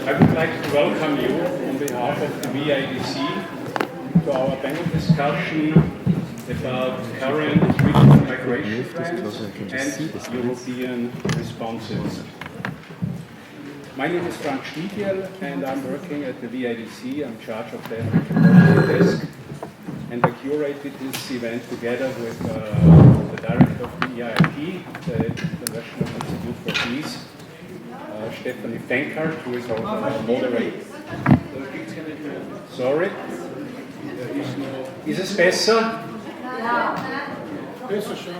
I would like to welcome you on behalf of the VIDC to our panel discussion about current regional migration trends and European responses. My name is Franz Schmidjell and I'm working at the VIDC. I'm in charge of the African policy desk, and I curated this event together with the director of the EIP, the International Institute for Peace, Fenkart, who is also our moderator. Sorry? Ist es besser? Ja. Besser schon.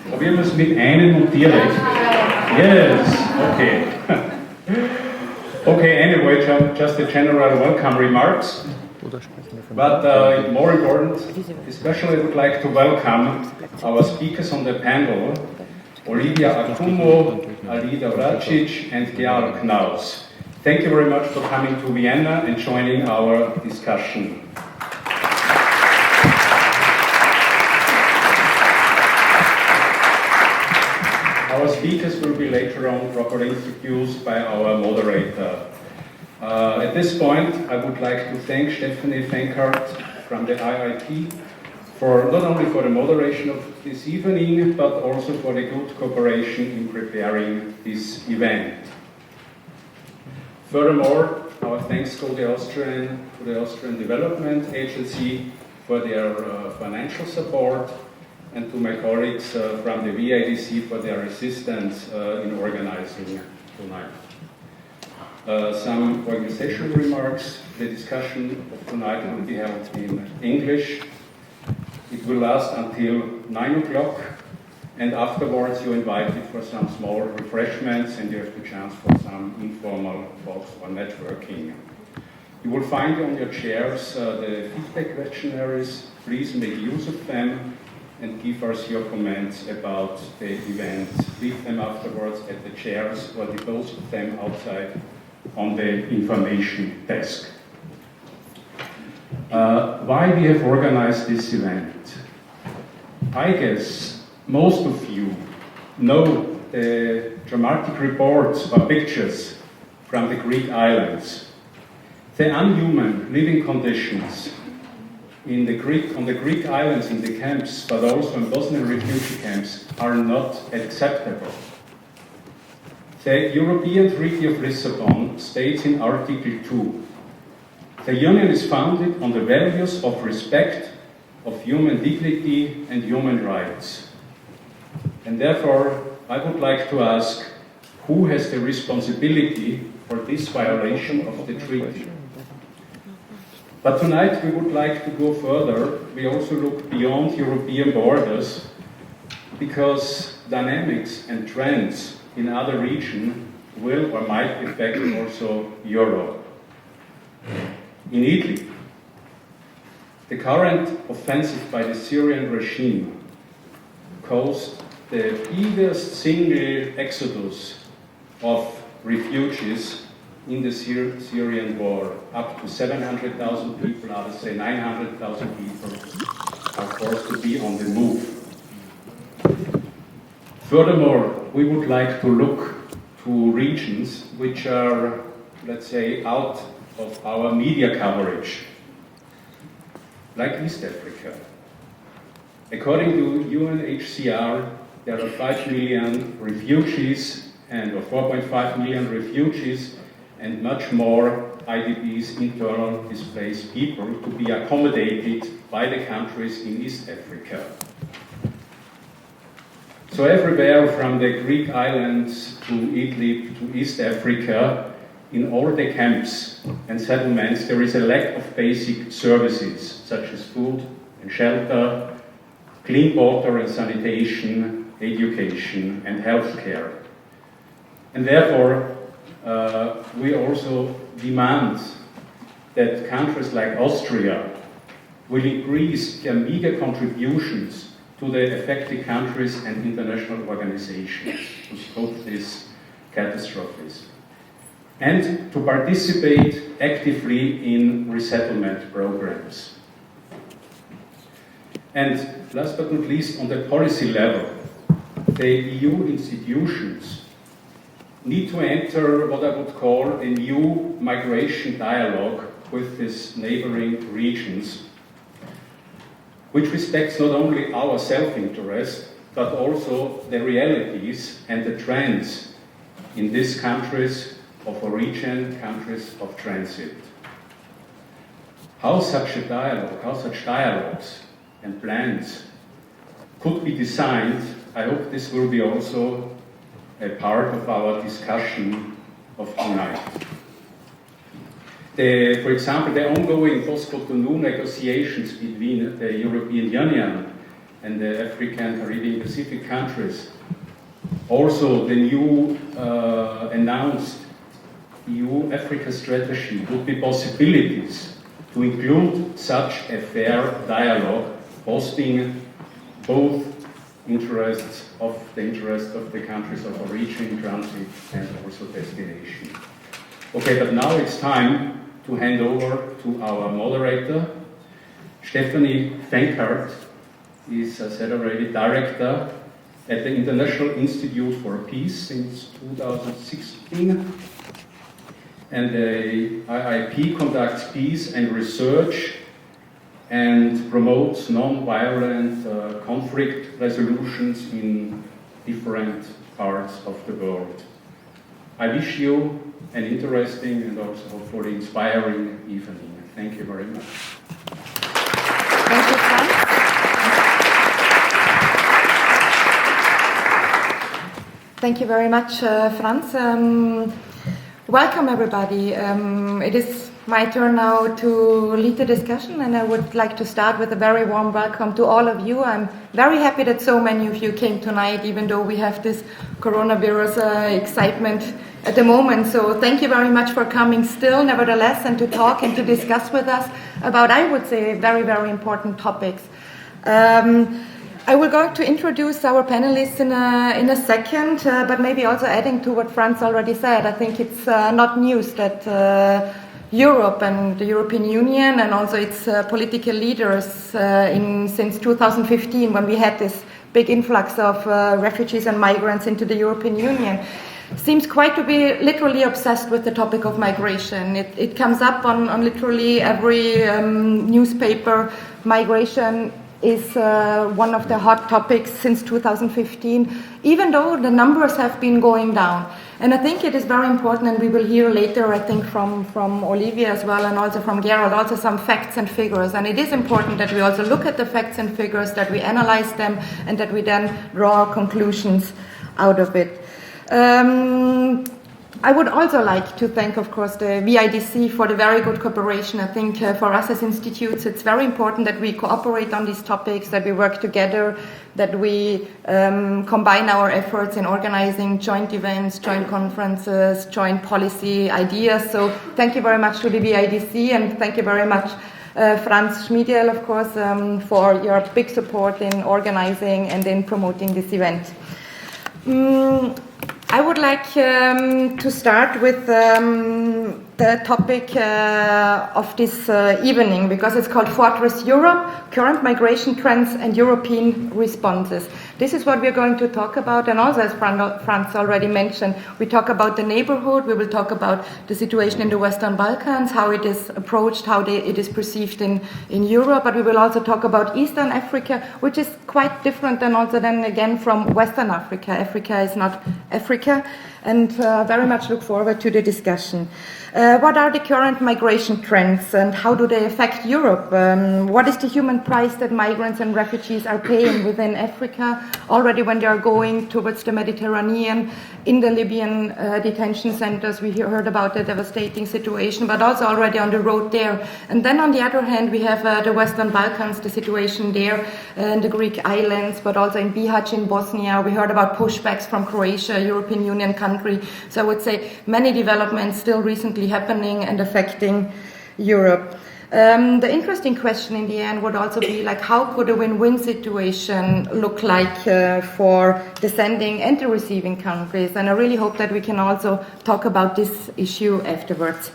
Probieren wir es mit einem und direkt. Yes, okay. Okay, anyway, just a general welcome remarks. But more important, especially I would like to welcome our speakers on the panel, Olivia, Akumu, Alida Vračić, and Gerald Knaus. Thank you very much for coming to Vienna and joining our discussion. Our speakers will be later on properly introduced by our moderator. At this point, I would like to thank Stephanie Fenkart from the IIT for not only for the moderation of this evening, but also for the good cooperation in preparing this event. Furthermore, our thanks to the Austrian Development Agency for their financial support, and to my colleagues from the VIDC for their assistance in organizing tonight. Some organizational remarks. The discussion of tonight will be held in English. It will last until 9 o'clock, and afterwards you're invited for some small refreshments and you have the chance for some informal talks or networking. You will find on your chairs the feedback questionnaires. Please make use of them and give us your comments about the event. Leave them afterwards at the chairs or dispose of them outside on the information desk. Why we have organized this event? I guess most of you know the dramatic reports or pictures from the Greek islands. The inhuman living conditions on the Greek islands, in the camps, but also in Bosnian refugee camps, are not acceptable. The European Treaty of Lisbon states in Article 2, the Union is founded on the values of respect, of human dignity and human rights. And therefore, I would like to ask, who has the responsibility for this violation of the treaty? But tonight we would like to go further. We also look beyond European borders, because dynamics and trends in other regions will or might affect also Europe. In Italy, the current offensive by the Syrian regime caused the biggest single exodus of refugees in the Syrian war. Up to 700,000 people, others say 900,000 people, are forced to be on the move. Furthermore, we would like to look to regions which are, let's say, out of our media coverage, like East Africa. According to UNHCR, there are 5 million refugees and 4.5 million refugees and much more IDPs, internal displaced people, to be accommodated by the countries in East Africa. So everywhere from the Greek islands to Italy to East Africa, in all the camps and settlements, there is a lack of basic services such as food and shelter, clean water and sanitation, education and healthcare. And therefore, we also demand that countries like Austria will increase their meager contributions to the affected countries and international organizations to stop these catastrophes, and to participate actively in resettlement programs. And last but not least, on the policy level, the EU institutions need to enter what I would call a new migration dialogue with these neighboring regions, which respects not only our self-interest, but also the realities and the trends in these countries of origin, countries of transit. How such dialogues and plans could be designed, I hope this will be also a part of our discussion of tonight. For example, the ongoing post-Cotonou negotiations between the European Union and the African, Caribbean, Pacific countries. Also, the new announced EU-Africa strategy would be possibilities to include such a fair dialogue, boasting both the interest of the countries of origin, transit, and also destination. Okay, but now it's time to hand over to our moderator. Stephanie Fenkart is, as I said already, director at the International Institute for Peace since 2016. And the IIP conducts peace and research and promotes non-violent conflict resolutions in different parts of the world. I wish you an interesting and also hopefully inspiring evening. Thank you very much. Thank you, Franz. Thank you very much, Franz. Welcome, everybody. It is my turn now to lead the discussion, and I would like to start with a very warm welcome to all of you. I'm very happy that so many of you came tonight, even though we have this coronavirus excitement at the moment. So thank you very much for coming still, nevertheless, and to talk and to discuss with us about, I would say, very, very important topics. I will go to introduce our panelists in a second, but maybe also adding to what Franz already said. I think it's not news that Europe and the European Union and also its political leaders since 2015, when we had this big influx of refugees and migrants into the European Union, seems quite to be literally obsessed with the topic of migration. It comes up on literally every newspaper. Migration is one of the hot topics since 2015, even though the numbers have been going down. And I think it is very important, and we will hear later, I think, from Olivia as well, and also from Gerald, also some facts and figures. And it is important that we also look at the facts and figures, that we analyze them, and that we then draw conclusions out of it. I would also like to thank, of course, the VIDC for the very good cooperation. I think for us as institutes, it's very important that we cooperate on these topics, that we work together, that we combine our efforts in organizing joint events, joint conferences, joint policy ideas. So thank you very much to the VIDC, and thank you very much, Franz Schmidjell, of course, for your big support in organizing and in promoting this event. I would like to start with the topic of this evening, because it's called Fortress Europe, Current Migration Trends and European Responses. This is what we're going to talk about, and also, as Franz already mentioned, we talk about the neighborhood, we will talk about the situation in the Western Balkans, how it is approached, how it is perceived in Europe, but we will also talk about Eastern Africa, which is quite different than also then again from Western Africa. Africa is not Africa, and very much look forward to the discussion. What are the current migration trends and how do they affect Europe? What is the human price that migrants and refugees are paying within Africa already when they are going towards the Mediterranean, in the Libyan detention centers? We heard about the devastating situation, but also already on the road there. And then on the other hand, we have the Western Balkans, the situation there, in the Greek islands, but also in Bihać in Bosnia. We heard about pushbacks from Croatia, a European Union country. So I would say many developments still recently happening and affecting Europe. The interesting question in the end would also be like, how could a win-win situation look like for the sending and the receiving countries? And I really hope that we can also talk about this issue afterwards.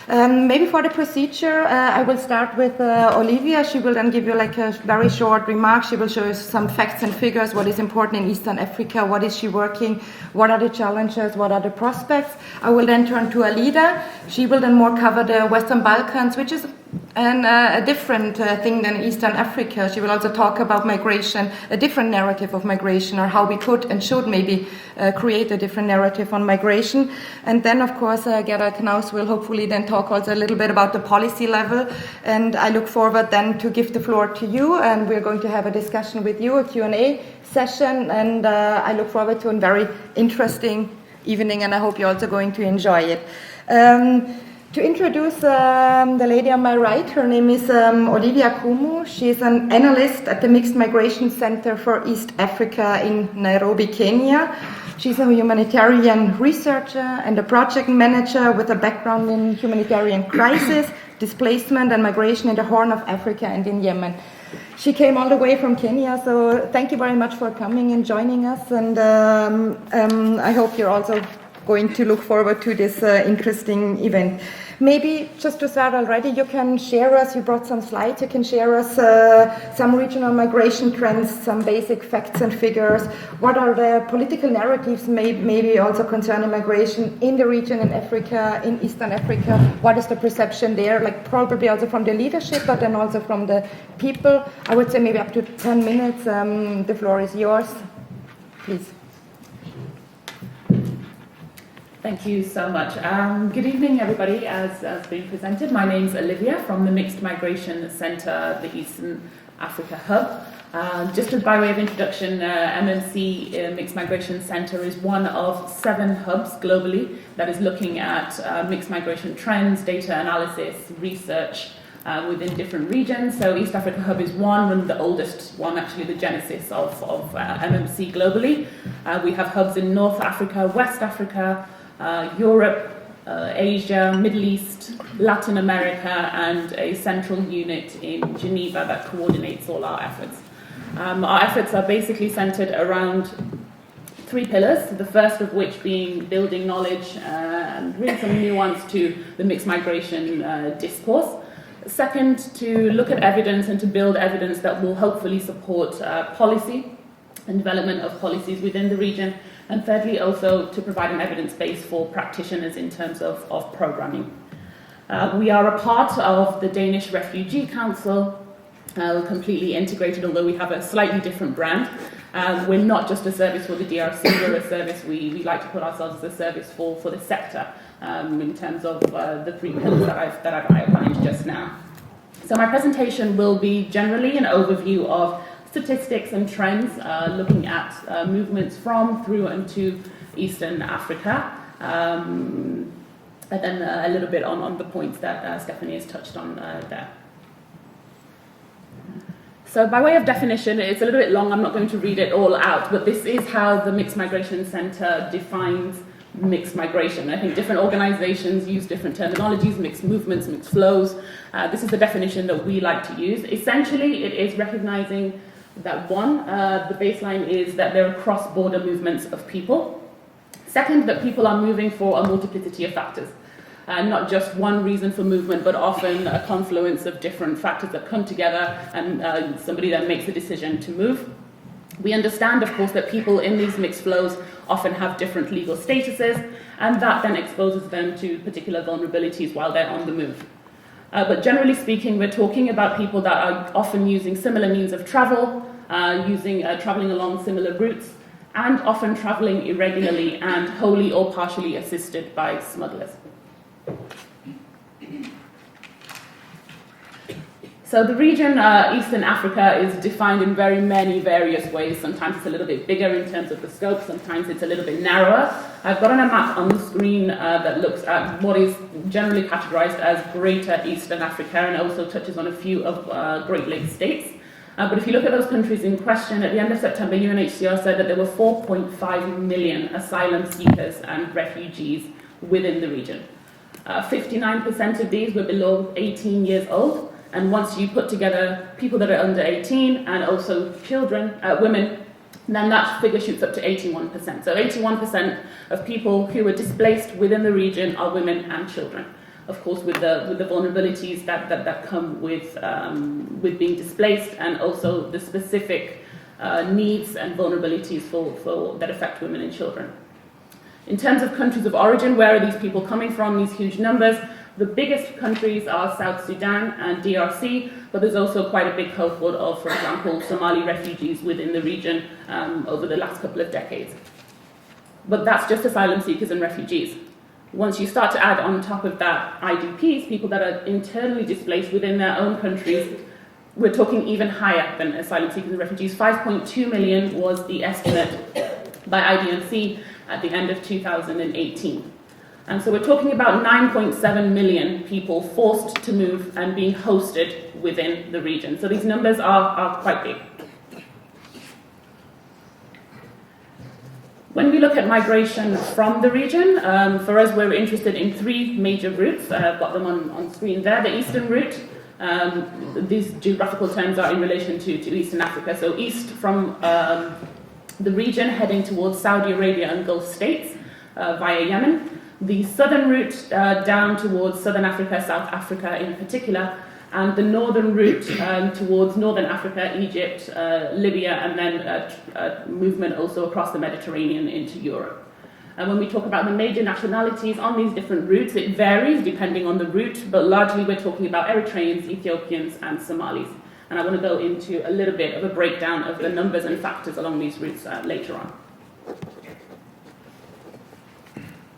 Maybe for the procedure, I will start with Olivia. She will then give you like a very short remark. She will show you some facts and figures, what is important in Eastern Africa, what is she working, what are the challenges, what are the prospects. I will then turn to Alida. She will then more cover the Western Balkans, which is a different thing than Eastern Africa. She will also talk about migration, a different narrative of migration, or how we could and should maybe create a different narrative on migration. And then, of course, Gerald Knaus will hopefully then talk also a little bit about the policy level. And I look forward then to give the floor to you, and we're going to have a discussion with you, a Q&A session, and I look forward to a very interesting evening, and I hope you're also going to enjoy it. To introduce the lady on my right, her name is Olivia Akumu. She is an analyst at the Mixed Migration Center for East Africa in Nairobi, Kenya. She's a humanitarian researcher and a project manager with a background in humanitarian crisis, displacement and migration in the Horn of Africa and in Yemen. She came all the way from Kenya, so thank you very much for coming and joining us, and I hope you're also going to look forward to this interesting event. Maybe just to start already, you can share us, you brought some slides, you can share us some regional migration trends, some basic facts and figures. What are the political narratives maybe also concerning migration in the region, in Africa, in Eastern Africa? What is the perception there? Like probably also from the leadership, but then also from the people. I would say maybe up to 10 minutes. The floor is yours. Please. Thank you so much. Good evening, everybody. As being presented, my name is Olivia from the Mixed Migration Center, the Eastern Africa Hub. Just by way of introduction, MMC Mixed Migration Center is one of 7 hubs globally that is looking at mixed migration trends, data analysis, research within different regions. So East Africa Hub is one, and the oldest one, actually the genesis of MMC globally. We have hubs in North Africa, West Africa, Europe, Asia, Middle East, Latin America, and a central unit in Geneva that coordinates all our efforts. Our efforts are basically centered around 3 pillars, the first of which being building knowledge and really some nuance to the mixed migration discourse. Second, to look at evidence and to build evidence that will hopefully support policy and development of policies within the region. And thirdly, also to provide an evidence base for practitioners in terms of programming. We are a part of the Danish Refugee Council, completely integrated, although we have a slightly different brand. We're not just a service for the DRC, we're a service, we like to put ourselves as a service for the sector in terms of the 3 pillars that I've outlined just now. So my presentation will be generally an overview of statistics and trends, looking at movements from, through, and to Eastern Africa, and then a little bit on the points that Stephanie has touched on there. So by way of definition, it's a little bit long, I'm not going to read it all out, but this is how the Mixed Migration Center defines mixed migration. I think different organizations use different terminologies, mixed movements, mixed flows. This is the definition that we like to use. Essentially, it is recognizing that the baseline is that there are cross-border movements of people. Second, that people are moving for a multiplicity of factors. Not just one reason for movement, but often a confluence of different factors that come together and somebody then makes a decision to move. We understand, of course, that people in these mixed flows often have different legal statuses, and that then exposes them to particular vulnerabilities while they're on the move. But generally speaking, we're talking about people that are often using similar means of travel, traveling along similar routes, and often traveling irregularly and wholly or partially assisted by smugglers. So the region, Eastern Africa, is defined in very many various ways. Sometimes it's a little bit bigger in terms of the scope, sometimes it's a little bit narrower. I've got a map on the screen that looks at what is generally categorized as Greater Eastern Africa and also touches on a few of Great Lakes states. But if you look at those countries in question, at the end of September, UNHCR said that there were 4.5 million asylum seekers and refugees within the region. 59% of these were below 18 years old. And once you put together people that are under 18 and also children, women, then that figure shoots up to 81%. So 81% of people who are displaced within the region are women and children. of course, with the vulnerabilities that come with being displaced, and also the specific needs and vulnerabilities that affect women and children. In terms of countries of origin, where are these people coming from, these huge numbers? The biggest countries are South Sudan and DRC, but there's also quite a big cohort of, for example, Somali refugees within the region over the last couple of decades. But that's just asylum seekers and refugees. Once you start to add on top of that IDPs, people that are internally displaced within their own countries, we're talking even higher than asylum seekers and refugees. 5.2 million was the estimate by IDMC at the end of 2018. And so we're talking about 9.7 million people forced to move and being hosted within the region. So these numbers are quite big. When we look at migration from the region, for us we're interested in three major routes. I've got them on screen there. The eastern route, these geographical terms are in relation to Eastern Africa. So east from the region heading towards Saudi Arabia and Gulf states via Yemen. The southern route down towards Southern Africa, South Africa in particular, and the northern route towards Northern Africa, Egypt, Libya, and then movement also across the Mediterranean into Europe. And when we talk about the major nationalities on these different routes, it varies depending on the route, but largely we're talking about Eritreans, Ethiopians, and Somalis. And I want to go into a little bit of a breakdown of the numbers and factors along these routes later on.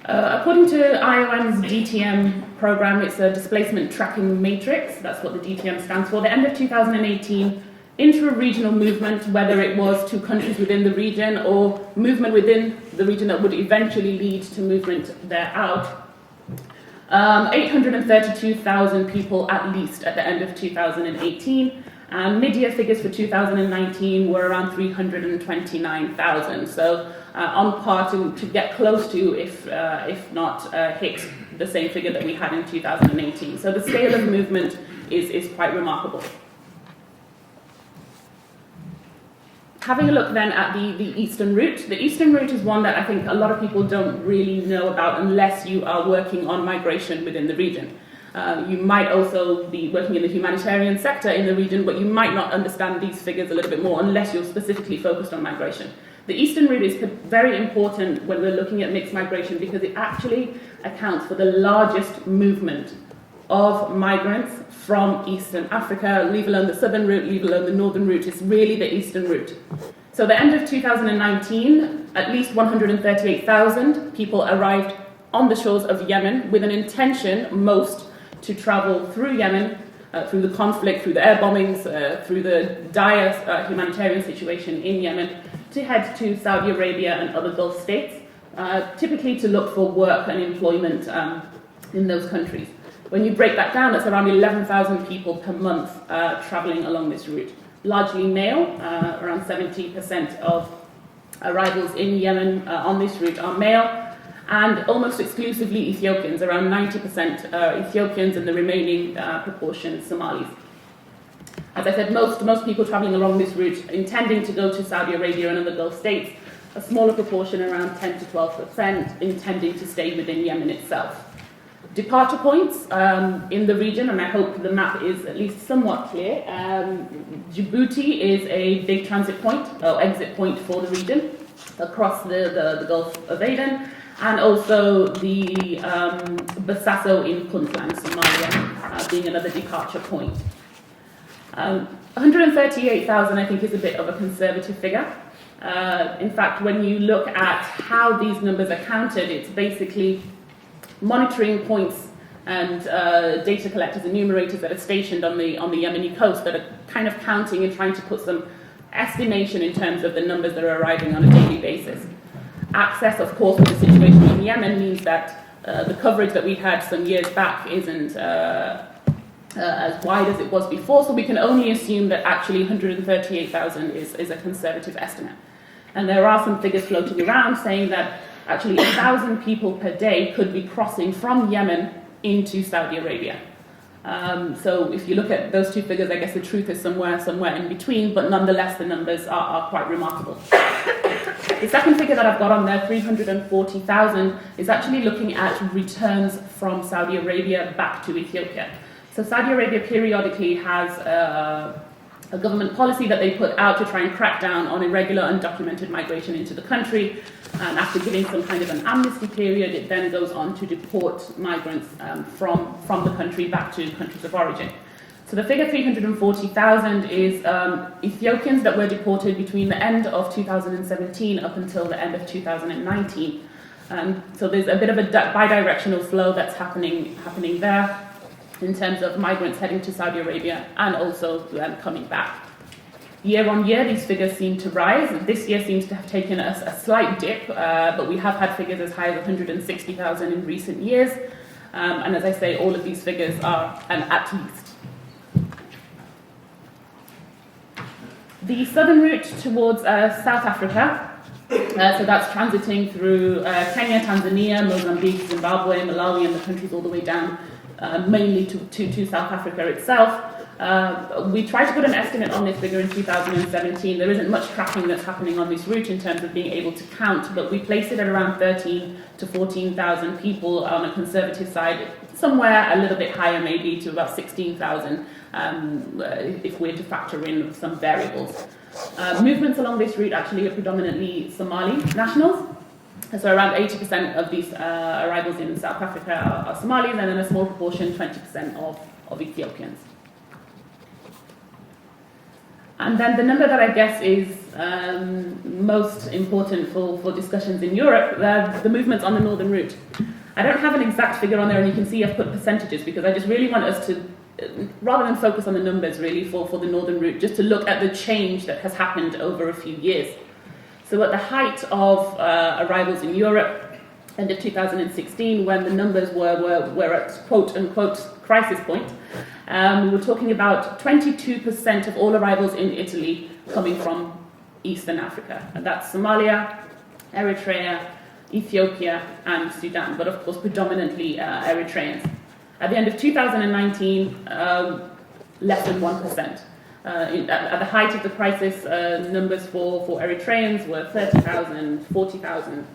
According to IOM's DTM program, it's a displacement tracking matrix. That's what the DTM stands for. The end of 2018, intra-regional movement, whether it was to countries within the region or movement within the region that would eventually lead to movement there out, 832,000 people at least at the end of 2018. And mid-year figures for 2019 were around 329,000. So on par to get close to, if not hit the same figure that we had in 2018. So the scale of movement is quite remarkable. Having a look then at the eastern route. The eastern route is one that I think a lot of people don't really know about unless you are working on migration within the region. You might also be working in the humanitarian sector in the region, but you might not understand these figures a little bit more unless you're specifically focused on migration. The eastern route is very important when we're looking at mixed migration because it actually accounts for the largest movement of migrants from Eastern Africa, leave alone the southern route, leave alone the northern route. It's really the eastern route. So the end of 2019, at least 138,000 people arrived on the shores of Yemen with an intention, most, to travel through Yemen, through the conflict, through the air bombings, through the dire humanitarian situation in Yemen, to head to Saudi Arabia and other Gulf states, typically to look for work and employment in those countries. When you break that down, that's around 11,000 people per month traveling along this route. Largely male, around 70% of arrivals in Yemen on this route are male, and almost exclusively Ethiopians, around 90% Ethiopians and the remaining proportion Somalis. As I said, most people traveling along this route intending to go to Saudi Arabia and other Gulf states, a smaller proportion, around 10 to 12%, intending to stay within Yemen itself. Departure points in the region, and I hope the map is at least somewhat clear. Djibouti is a big transit point, or exit point for the region, across the Gulf of Aden, and also the Bosaso in Puntland, Somalia, being another departure point. 138,000, I think, is a bit of a conservative figure. In fact, when you look at how these numbers are counted, it's basically monitoring points and data collectors and enumerators that are stationed on the Yemeni coast that are kind of counting and trying to put some estimation in terms of the numbers that are arriving on a daily basis. Access, of course, with the situation in Yemen means that the coverage that we had some years back isn't as wide as it was before, so we can only assume that actually 138,000 is a conservative estimate. And there are some figures floating around saying that actually 1,000 people per day could be crossing from Yemen into Saudi Arabia. So if you look at those two figures, I guess the truth is somewhere in between, but nonetheless the numbers are quite remarkable. The second figure that I've got on there, 340,000, is actually looking at returns from Saudi Arabia back to Ethiopia. So Saudi Arabia periodically has a government policy that they put out to try and crack down on irregular, undocumented migration into the country. And after giving some kind of an amnesty period, it then goes on to deport migrants from the country back to countries of origin. So the figure 340,000 is Ethiopians that were deported between the end of 2017 up until the end of 2019. So there's a bit of a bidirectional flow that's happening there in terms of migrants heading to Saudi Arabia and also coming back. Year on year, these figures seem to rise. This year seems to have taken a slight dip, but we have had figures as high as 160,000 in recent years. And as I say, all of these figures are an at least. The southern route towards South Africa, so that's transiting through Kenya, Tanzania, Mozambique, Zimbabwe, Malawi, and the countries all the way down, mainly to South Africa itself. We tried to put an estimate on this figure in 2017. There isn't much tracking that's happening on this route in terms of being able to count, but we placed it at around 13 to 14,000 people on a conservative side, somewhere a little bit higher maybe to about 16,000 if we're to factor in some variables. Movements along this route actually are predominantly Somali nationals. So around 80% of these arrivals in South Africa are Somalis, and in a small proportion, 20% of Ethiopians. And then the number that I guess is most important for discussions in Europe, the movements on the northern route. I don't have an exact figure on there, and you can see I've put percentages because I just really want us to, rather than focus on the numbers really for the northern route, just to look at the change that has happened over a few years. So at the height of arrivals in Europe, end of 2016, when the numbers were at quote-unquote crisis point, we were talking about 22% of all arrivals in Italy coming from Eastern Africa. And that's Somalia, Eritrea, Ethiopia, and Sudan, but of course predominantly Eritreans. At the end of 2019, less than 1%. At the height of the crisis, numbers for Eritreans were 30,000, 40,000,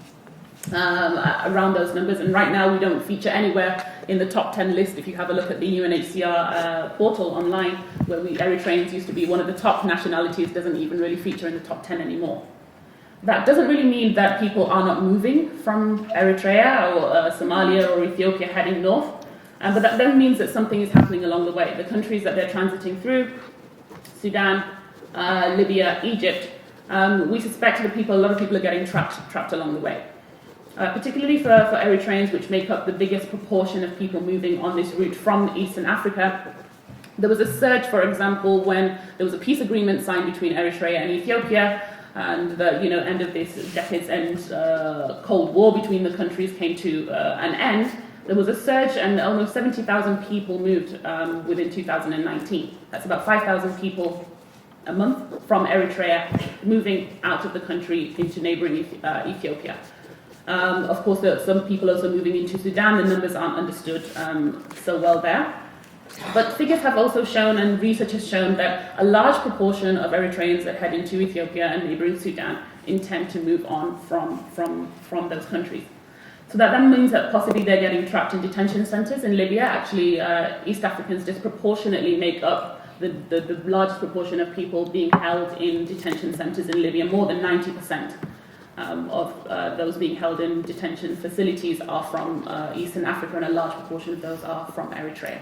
around those numbers. And right now we don't feature anywhere in the top 10 list. If you have a look at the UNHCR portal online, where Eritreans used to be one of the top nationalities, doesn't even really feature in the top 10 anymore. That doesn't really mean that people are not moving from Eritrea or Somalia or Ethiopia heading north, but that then means that something is happening along the way. The countries that they're transiting through, Sudan, Libya, Egypt, we suspect that a lot of people are getting trapped along the way. Particularly for Eritreans, which make up the biggest proportion of people moving on this route from Eastern Africa. There was a surge, for example, when there was a peace agreement signed between Eritrea and Ethiopia, and the end of this decade's end Cold War between the countries came to an end. There was a surge, and almost 70,000 people moved within 2019. That's about 5,000 people a month from Eritrea moving out of the country into neighboring Ethiopia. Of course, there are some people also moving into Sudan. The numbers aren't understood so well there. But figures have also shown, and research has shown, that a large proportion of Eritreans that head into Ethiopia and neighboring Sudan intend to move on from those countries. So that then means that possibly they're getting trapped in detention centres in Libya. Actually, East Africans disproportionately make up the largest proportion of people being held in detention centres in Libya. More than 90% of those being held in detention facilities are from Eastern Africa, and a large proportion of those are from Eritrea.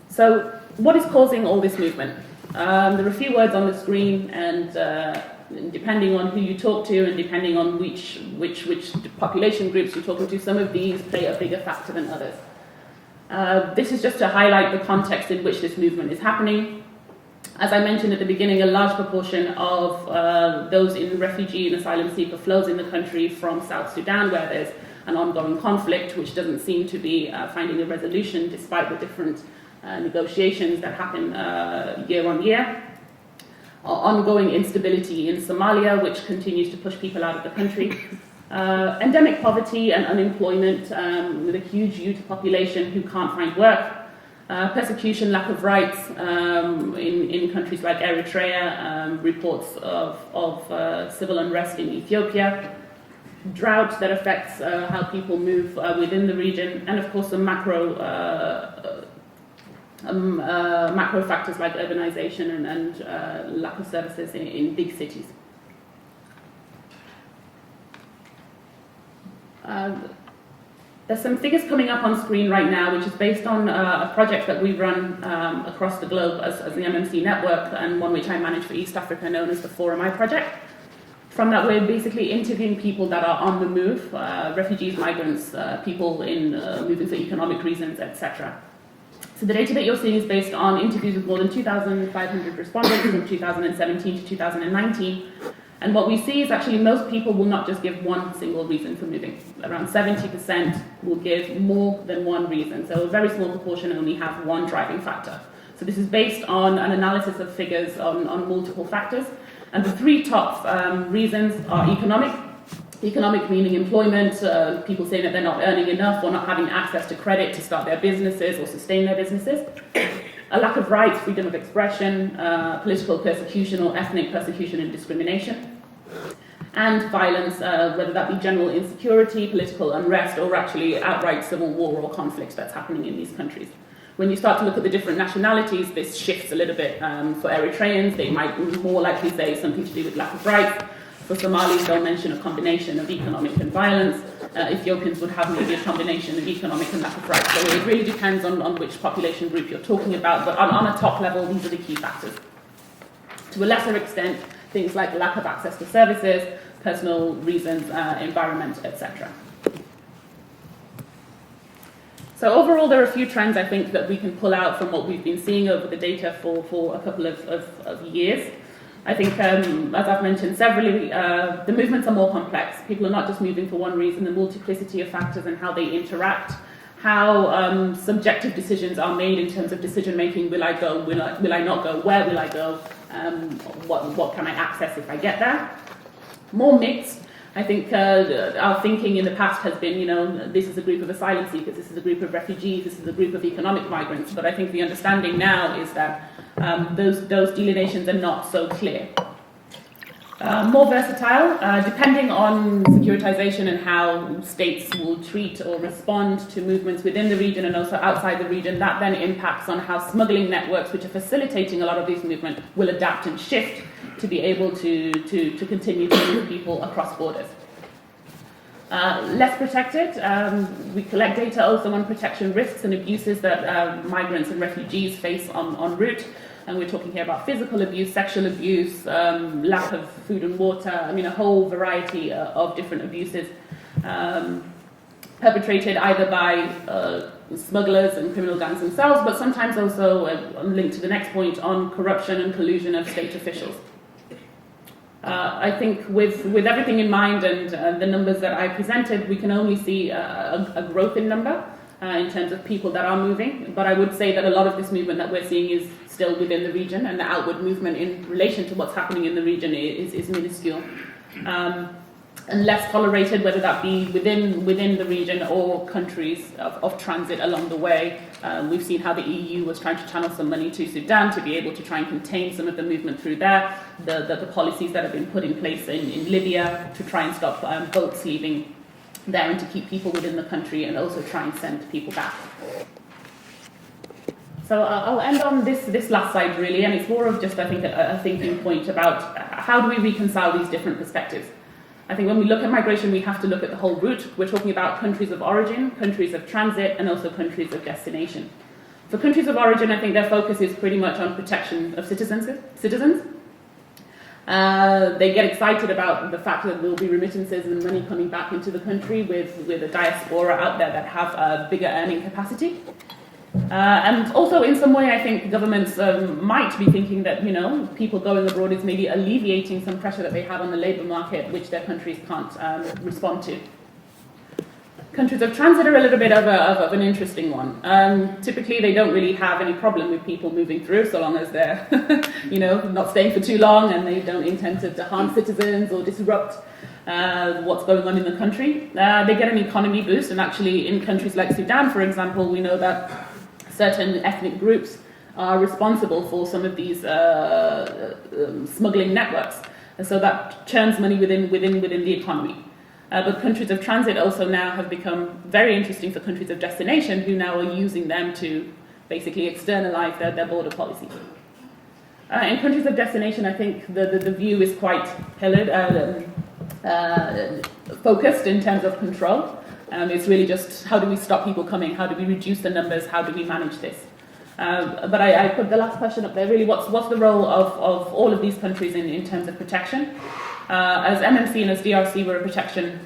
So what is causing all this movement? There are a few words on the screen, and depending on who you talk to and depending on which population groups you're talking to, some of these play a bigger factor than others. This is just to highlight the context in which this movement is happening. As I mentioned at the beginning, a large proportion of those in refugee and asylum seeker flows in the country from South Sudan, where there's an ongoing conflict which doesn't seem to be finding a resolution despite the different negotiations that happen year on year. Ongoing instability in Somalia, which continues to push people out of the country. Endemic poverty and unemployment with a huge youth population who can't find work. persecution, lack of rights in countries like Eritrea, reports of civil unrest in Ethiopia, drought that affects how people move within the region, and of course the macro factors like urbanization and lack of services in big cities. There's some figures coming up on screen right now, which is based on a project that we run across the globe as the MMC network, and one which I manage for East Africa, known as the Forum I project. From that, we're basically interviewing people that are on the move, refugees, migrants, people in moving for economic reasons, etc. So the data that you're seeing is based on interviews with more than 2,500 respondents from 2017 to 2019. And what we see is actually most people will not just give one single reason for moving. Around 70% will give more than one reason. So a very small proportion only have one driving factor. So this is based on an analysis of figures on multiple factors. And the three top reasons are economic. Economic meaning employment, people saying that they're not earning enough or not having access to credit to start their businesses or sustain their businesses. A lack of rights, freedom of expression, political persecution or ethnic persecution and discrimination. And violence, whether that be general insecurity, political unrest, or actually outright civil war or conflict that's happening in these countries. When you start to look at the different nationalities, this shifts a little bit. For Eritreans, they might more likely say something to do with lack of rights. For Somalis, they'll mention a combination of economic and violence. Ethiopians would have maybe a combination of economic and lack of rights. So it really depends on which population group you're talking about, but on a top level, these are the key factors. To a lesser extent, things like lack of access to services, personal reasons, environment, etc. So overall, there are a few trends, I think, that we can pull out from what we've been seeing over the data for a couple of years. I think, as I've mentioned severally, the movements are more complex. People are not just moving for one reason, the multiplicity of factors and how they interact, how subjective decisions are made in terms of decision making. Will I go? Will I not go? Where will I go? What can I access if I get there? More mixed. I think our thinking in the past has been, this is a group of asylum seekers, this is a group of refugees, this is a group of economic migrants. But I think the understanding now is that those delineations are not so clear. More versatile, depending on securitization and how states will treat or respond to movements within the region and also outside the region, that then impacts on how smuggling networks, which are facilitating a lot of these movements, will adapt and shift to be able to continue to move people across borders. Less protected, we collect data also on protection risks and abuses that migrants and refugees face en route. And we're talking here about physical abuse, sexual abuse, lack of food and water, a whole variety of different abuses perpetrated either by smugglers and criminal gangs themselves, but sometimes also linked to the next point on corruption and collusion of state officials. I think with everything in mind and the numbers that I presented, we can only see a growth in number in terms of people that are moving. But I would say that a lot of this movement that we're seeing is still within the region, and the outward movement in relation to what's happening in the region is minuscule. And less tolerated, whether that be within the region or countries of transit along the way. We've seen how the EU was trying to channel some money to Sudan to be able to try and contain some of the movement through there. The policies that have been put in place in Libya to try and stop boats leaving there and to keep people within the country and also try and send people back. So I'll end on this last slide really, and it's more of just, I think, a thinking point about how do we reconcile these different perspectives. I think when we look at migration, we have to look at the whole route. We're talking about countries of origin, countries of transit, and also countries of destination. For countries of origin, I think their focus is pretty much on protection of citizens. They get excited about the fact that there will be remittances and money coming back into the country with a diaspora out there that have a bigger earning capacity. And also, in some way, I think governments might be thinking that, people going abroad is maybe alleviating some pressure that they have on the labour market, which their countries can't respond to. Countries of transit are a little bit of an interesting one. Typically, they don't really have any problem with people moving through, so long as they're, not staying for too long and they don't intend to harm citizens or disrupt what's going on in the country. They get an economy boost, and actually, in countries like Sudan, for example, we know that certain ethnic groups are responsible for some of these smuggling networks, and so that churns money within the economy. But countries of transit also now have become very interesting for countries of destination, who now are using them to basically externalize their border policies. In countries of destination, I think the view is quite focused in terms of control. It's really just, how do we stop people coming? How do we reduce the numbers? How do we manage this? But I put the last question up there, really, what's the role of all of these countries in terms of protection? As MMC and as DRC, we're a protection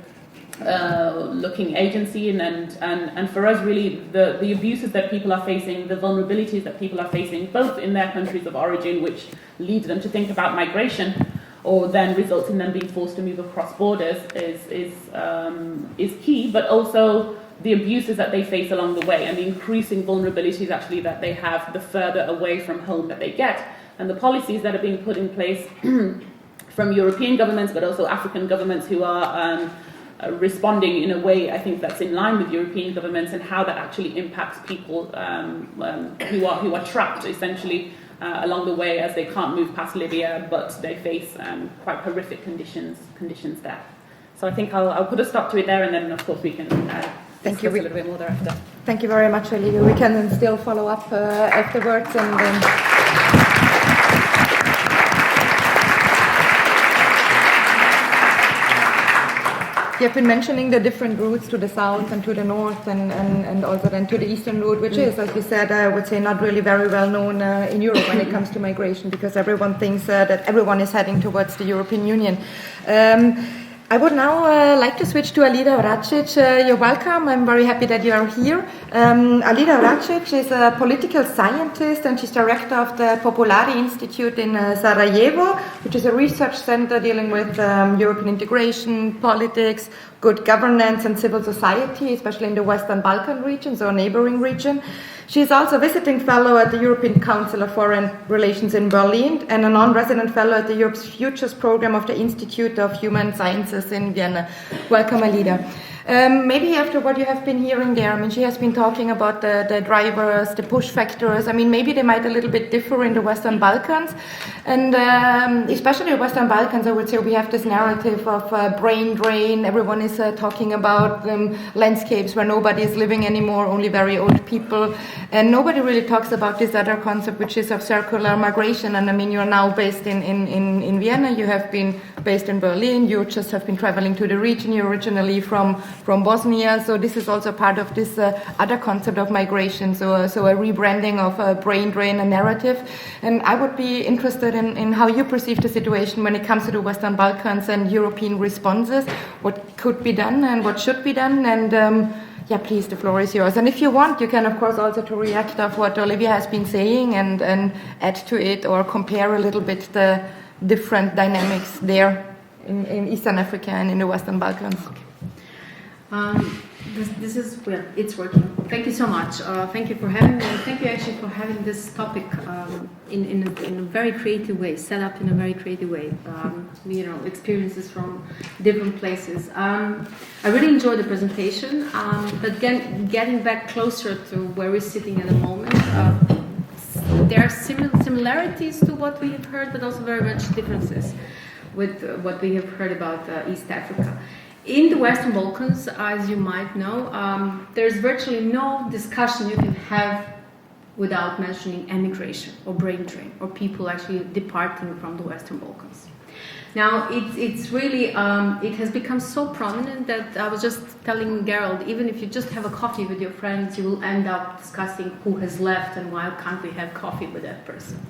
looking agency, and for us, really, the abuses that people are facing, the vulnerabilities that people are facing, both in their countries of origin, which leads them to think about migration, or then results in them being forced to move across borders, is key, but also the abuses that they face along the way, and the increasing vulnerabilities actually that they have the further away from home that they get, and the policies that are being put in place from European governments, but also African governments, who are responding in a way, I think, that's in line with European governments, and how that actually impacts people who are trapped essentially along the way, as they can't move past Libya, but they face quite horrific conditions there. So I think I'll put a stop to it there, and then of course we can discuss a little bit more thereafter. Thank you very much, Olivia. We can then still follow up afterwards, and you have been mentioning the different routes to the south and to the north, and also then to the eastern route, which is, as you said, I would say not really very well known in Europe when it comes to migration, because everyone thinks that everyone is heading towards the European Union. I would now like to switch to Alida Vračić. You're welcome. I'm very happy that you are here. Alida Vračić is a political scientist, and she's director of the Populari Institute in Sarajevo, which is a research center dealing with European integration, politics, good governance, and civil society, especially in the Western Balkan region, so a neighboring region. She is also a visiting fellow at the European Council of Foreign Relations in Berlin, and a non-resident fellow at the Europe's Futures program of the Institute of Human Sciences in Vienna. Welcome, Alida. Maybe after what you have been hearing there, I mean, she has been talking about the drivers, the push factors. I mean, maybe they might a little bit differ in the Western Balkans. And especially the Western Balkans, I would say we have this narrative of brain drain. Everyone is talking about landscapes where nobody is living anymore, only very old people. And nobody really talks about this other concept, which is of circular migration. And I mean, you're now based in Vienna. You have been based in Berlin. You just have been traveling to the region. You're originally from Bosnia, so this is also part of this other concept of migration, so a rebranding of brain drain and narrative. And I would be interested in how you perceive the situation when it comes to the Western Balkans and European responses, what could be done and what should be done, and yeah, please, the floor is yours. And if you want, you can, of course, also to react of what Olivia has been saying and add to it, or compare a little bit the different dynamics there in Eastern Africa and in the Western Balkans. This is, well, it's working. Thank you so much. Thank you for having me. And thank you actually for having this topic in a very creative way, set up in a very creative way. Experiences from different places. I really enjoyed the presentation, but getting back closer to where we're sitting at the moment, there are similarities to what we have heard, but also very much differences with what we have heard about East Africa. In the Western Balkans, as you might know, there's virtually no discussion you can have without mentioning emigration or brain drain, or people actually departing from the Western Balkans. Now, it's really, it has become so prominent that I was just telling Gerald, even if you just have a coffee with your friends, you will end up discussing who has left and why can't we have coffee with that person.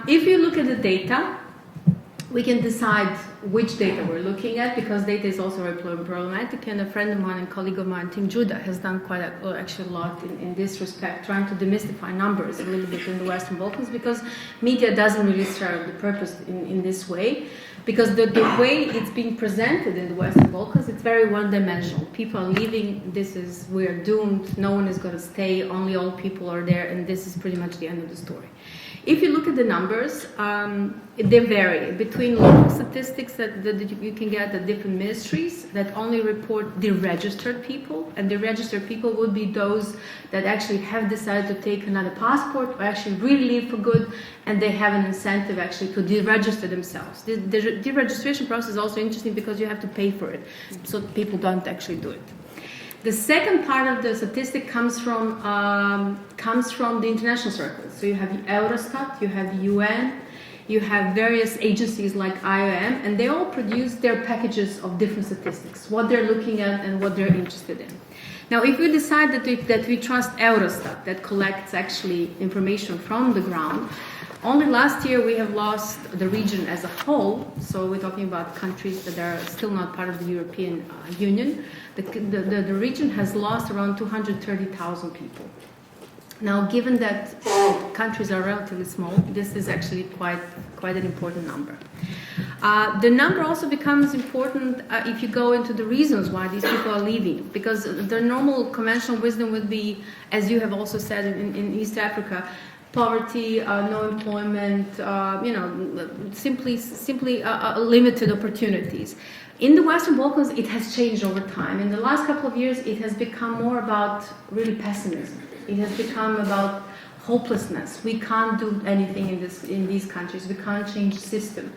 If you look at the data, we can decide which data we're looking at, because data is also very problematic, and a friend of mine and colleague of mine, Tim Judah, has done quite actually a lot in this respect, trying to demystify numbers a little bit in the Western Balkans, because media doesn't really serve the purpose in this way, because the way it's being presented in the Western Balkans, it's very one-dimensional. People are leaving, we're doomed, no one is going to stay, only old people are there, and this is pretty much the end of the story. If you look at the numbers, they vary between local statistics that you can get at different ministries that only report the registered people, and the registered people would be those that actually have decided to take another passport or actually really leave for good, and they have an incentive actually to deregister themselves. The deregistration process is also interesting because you have to pay for it, so people don't actually do it. The second part of the statistic comes from the international circles. So you have Eurostat, you have UN, you have various agencies like IWM, and they all produce their packages of different statistics, what they're looking at and what they're interested in. Now, if we decide that we trust Eurostat, that collects actually information from the ground, only last year we have lost the region as a whole, so we're talking about countries that are still not part of the European Union. The region has lost around 230,000 people. Now, given that countries are relatively small, this is actually quite an important number. The number also becomes important if you go into the reasons why these people are leaving, because the normal conventional wisdom would be, as you have also said in East Africa, poverty, no employment, simply limited opportunities. In the Western Balkans, it has changed over time. In the last couple of years, it has become more about really pessimism. It has become about hopelessness. We can't do anything in these countries. We can't change the system.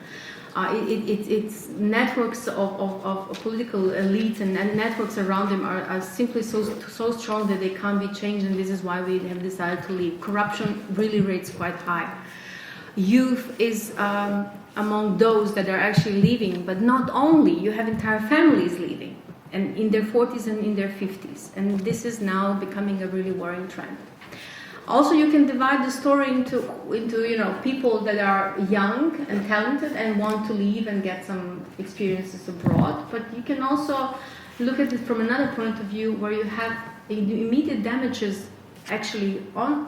It's networks of political elites and networks around them are simply so strong that they can't be changed, and this is why we have decided to leave. Corruption really rates quite high. Youth is among those that are actually leaving, but not only, you have entire families leaving, and in their 40s and in their 50s, and this is now becoming a really worrying trend. Also, you can divide the story into people that are young and talented and want to leave and get some experiences abroad, but you can also look at it from another point of view where you have immediate damages actually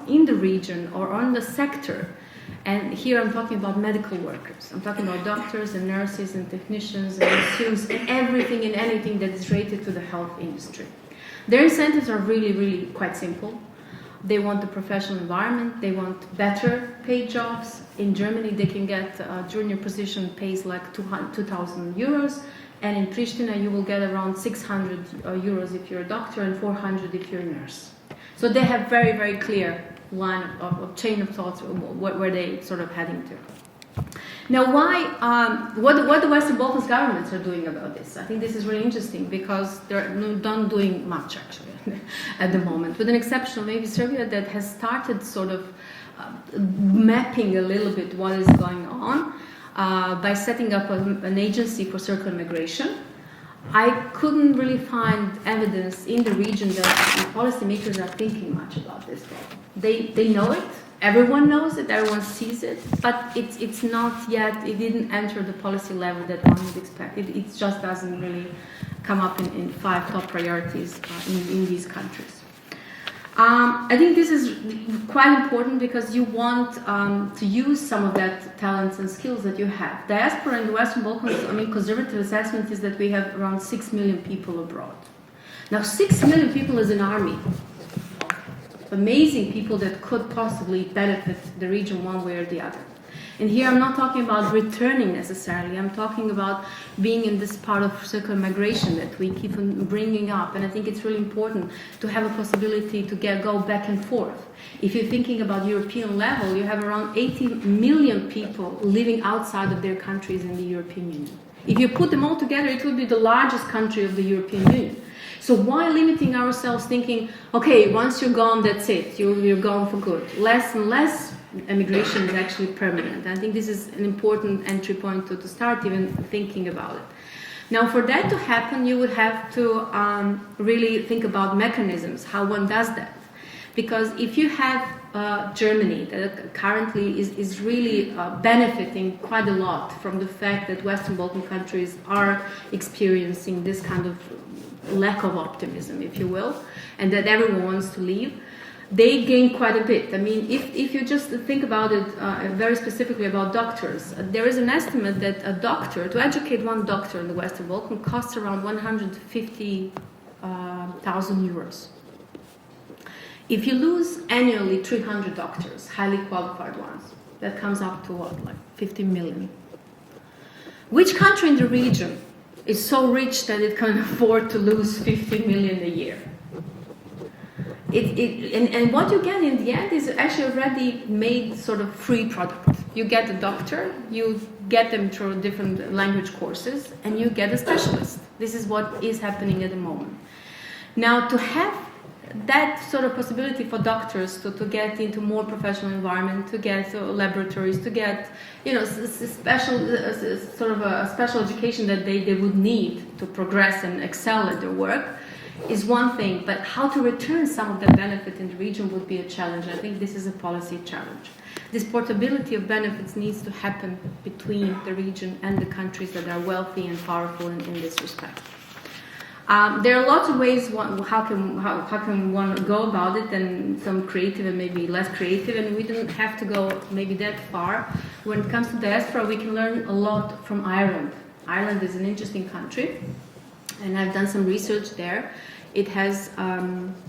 in the region or on the sector. And here I'm talking about medical workers. I'm talking about doctors and nurses and technicians and masseuse and everything and anything that is related to the health industry. Their incentives are really, really quite simple. They want a professional environment. They want better paid jobs. In Germany, they can get a junior position pays like 2,000 euros. And in Pristina, you will get around 600 euros if you're a doctor and 400 if you're a nurse. So they have very, very clear line of chain of thoughts where they sort of heading to. Now, what the Western Balkans governments are doing about this? I think this is really interesting because they're not doing much actually at the moment, with an exception of maybe Serbia that has started sort of mapping a little bit what is going on by setting up an agency for circular migration. I couldn't really find evidence in the region that policymakers are thinking much about this problem. They know it, everyone knows it, everyone sees it, but it's not yet, it didn't enter the policy level that one would expect. It just doesn't really come up in 5 top priorities in these countries. I think this is quite important because you want to use some of that talents and skills that you have. Diaspora in the Western Balkans, conservative assessment is that we have around 6 million people abroad. Now, 6 million people is an army. Amazing people that could possibly benefit the region one way or the other. And here I'm not talking about returning necessarily, I'm talking about being in this part of circular migration that we keep on bringing up, and I think it's really important to have a possibility to go back and forth. If you're thinking about European level, you have around 80 million people living outside of their countries in the European Union. If you put them all together, it would be the largest country of the European Union. So why limiting ourselves thinking, okay, once you're gone, that's it, you're gone for good. Less and less immigration is actually permanent. I think this is an important entry point to start even thinking about it. Now, for that to happen, you would have to really think about mechanisms, how one does that. Because if you have Germany, that currently is really benefiting quite a lot from the fact that Western Balkan countries are experiencing this kind of lack of optimism, if you will, and that everyone wants to leave, they gain quite a bit. I mean, if you just think about it very specifically about doctors, there is an estimate that a doctor, to educate one doctor in the Western Balkan, costs around 150,000 euros. If you lose annually 300 doctors, highly qualified ones, that comes up to what, like 50 million. Which country in the region is so rich that it can afford to lose 50 million a year? And what you get in the end is actually already made sort of free product. You get a doctor, you get them through different language courses, and you get a specialist. This is what is happening at the moment. Now, to have that sort of possibility for doctors to get into more professional environment, to get laboratories, to get, special sort of a special education that they would need to progress and excel at their work, is one thing, but how to return some of that benefit in the region would be a challenge. I think this is a policy challenge. This portability of benefits needs to happen between the region and the countries that are wealthy and powerful in this respect. There are lots of ways how can one go about it, and some creative and maybe less creative, and we don't have to go maybe that far. When it comes to diaspora, we can learn a lot from Ireland. Ireland is an interesting country, and I've done some research there. It has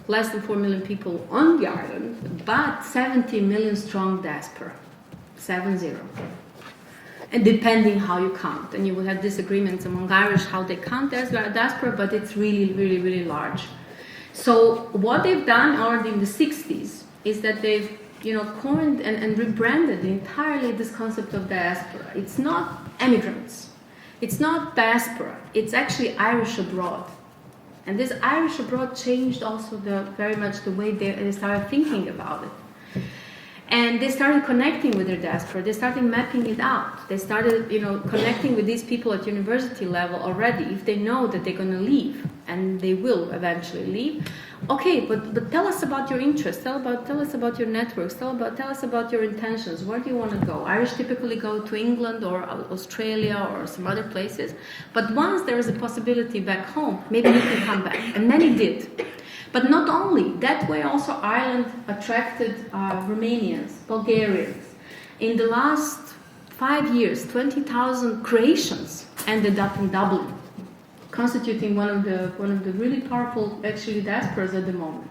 less than 4 million people on the island, but 70 million strong diaspora, 7-0. And depending how you count, and you will have disagreements among Irish how they count diaspora, but it's really, really, really large. So what they've done already in the 60s is that they've coined and rebranded entirely this concept of diaspora. It's not emigrants. It's not diaspora. It's actually Irish abroad. And this Irish abroad changed also very much the way they started thinking about it. And they started connecting with their diaspora. They started mapping it out. They started, connecting with these people at university level already. If they know that they're going to leave, and they will eventually leave, okay, but tell us about your interests. Tell us about your networks. Tell us about your intentions. Where do you want to go? Irish typically go to England or Australia or some other places. But once there is a possibility back home, maybe you can come back. And then it did. But not only, that way also Ireland attracted Romanians, Bulgarians. In the last 5 years, 20,000 Croatians ended up in Dublin, constituting one of the really powerful actually diasporas at the moment.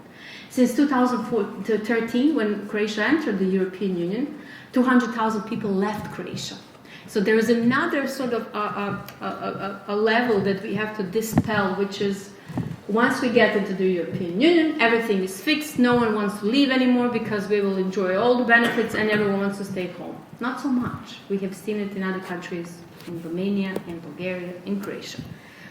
Since 2013, when Croatia entered the European Union, 200,000 people left Croatia. So there is another sort of a level that we have to dispel, which is once we get into the European Union, everything is fixed, no one wants to leave anymore because we will enjoy all the benefits and everyone wants to stay home. Not so much. We have seen it in other countries, in Romania, in Bulgaria, in Croatia.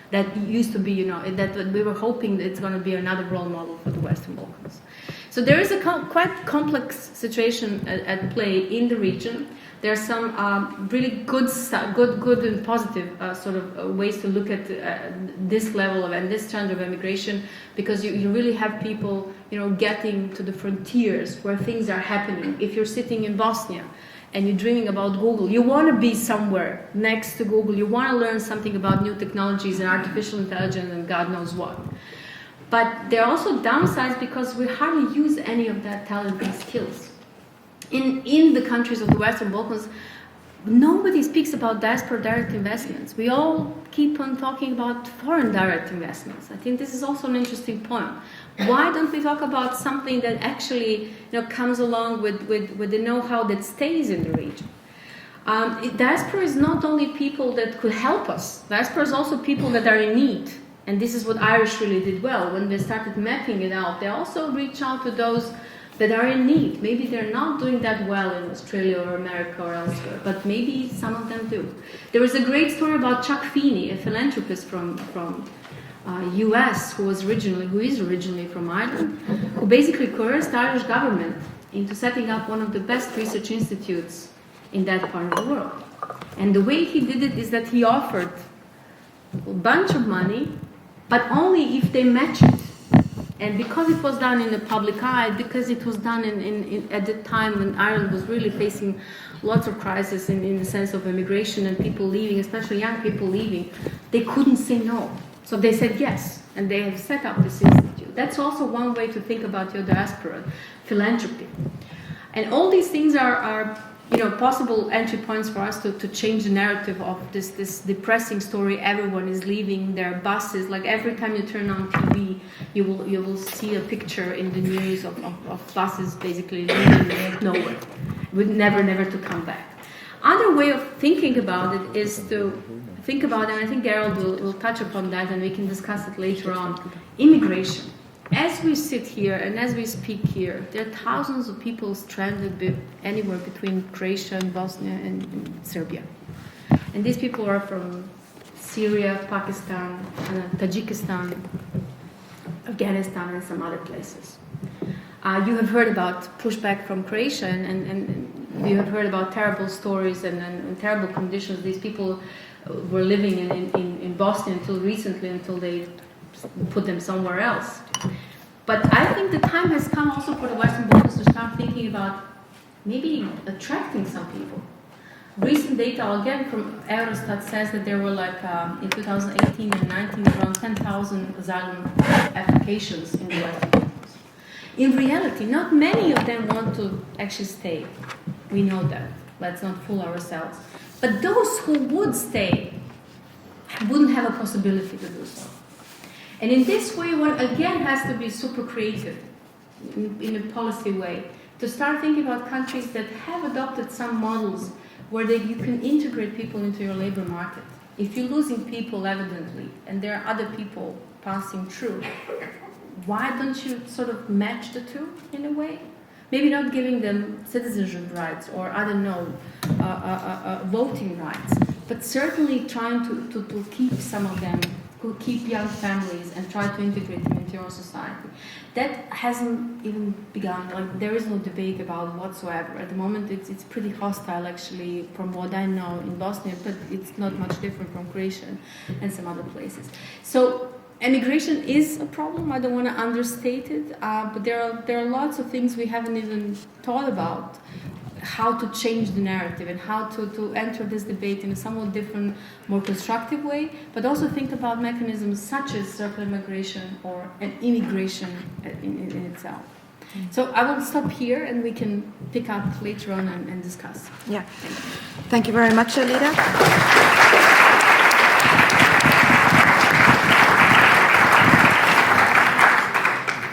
That used to be, that we were hoping that it's going to be another role model for the Western Balkans. So there is a quite complex situation at play in the region. There are some really good and positive sort of ways to look at this level and this trend of immigration, because you really have people, getting to the frontiers where things are happening. If you're sitting in Bosnia and you're dreaming about Google, you want to be somewhere next to Google. You want to learn something about new technologies and artificial intelligence and God knows what. But there are also downsides because we hardly use any of that talent and skills. In the countries of the Western Balkans, nobody speaks about diaspora direct investments. We all keep on talking about foreign direct investments. I think this is also an interesting point. Why don't we talk about something that actually comes along with the know-how that stays in the region? Diaspora is not only people that could help us. Diaspora is also people that are in need. And this is what Irish really did well. When they started mapping it out, they also reach out to those that are in need. Maybe they're not doing that well in Australia or America or elsewhere, but maybe some of them do. There was a great story about Chuck Feeney, a philanthropist from US who is originally from Ireland, who basically coerced the Irish government into setting up one of the best research institutes in that part of the world. And the way he did it is that he offered a bunch of money, but only if they match it. And because it was done in the public eye, because it was done at the time when Ireland was really facing lots of crises in the sense of immigration and people leaving, especially young people leaving, they couldn't say no. So they said yes, and they have set up this institute. That's also one way to think about your diaspora, philanthropy. And all these things are possible entry points for us to change the narrative of this depressing story. Everyone is leaving their buses. Like every time you turn on TV, you will see a picture in the news of buses basically leaving nowhere. never to come back. Other way of thinking about it is to think about, and I think Gerald will touch upon that and we can discuss it later on, immigration. As we sit here and as we speak here, there are thousands of people stranded anywhere between Croatia and Bosnia and Serbia. And these people are from Syria, Pakistan, Tajikistan, Afghanistan, and some other places. You have heard about pushback from Croatia, and you have heard about terrible stories and terrible conditions. These people were living in Bosnia until recently, until they put them somewhere else. But I think the time has come also for the Western Balkans to start thinking about maybe attracting some people. Recent data, again from Eurostat, says that there were like in 2018 and 19 around 10,000 asylum applications in the Western Balkans. In reality, not many of them want to actually stay. We know that. Let's not fool ourselves. But those who would stay wouldn't have a possibility to do so. And in this way, one again has to be super creative in a policy way to start thinking about countries that have adopted some models where you can integrate people into your labor market. If you're losing people evidently, and there are other people passing through, why don't you sort of match the two in a way? Maybe not giving them citizenship rights or, I don't know, voting rights, but certainly trying to keep some of them, to keep young families and try to integrate them into your society. That hasn't even begun. Like, there is no debate about it whatsoever. At the moment, it's pretty hostile, actually, from what I know in Bosnia, but it's not much different from Croatia and some other places. So immigration is a problem. I don't want to understate it, but there are lots of things we haven't even thought about. How to change the narrative and how to enter this debate in a somewhat different, more constructive way, but also think about mechanisms such as circular migration or an immigration in itself. So I will stop here and we can pick up later on and discuss. Yeah. Thank you very much, Alida.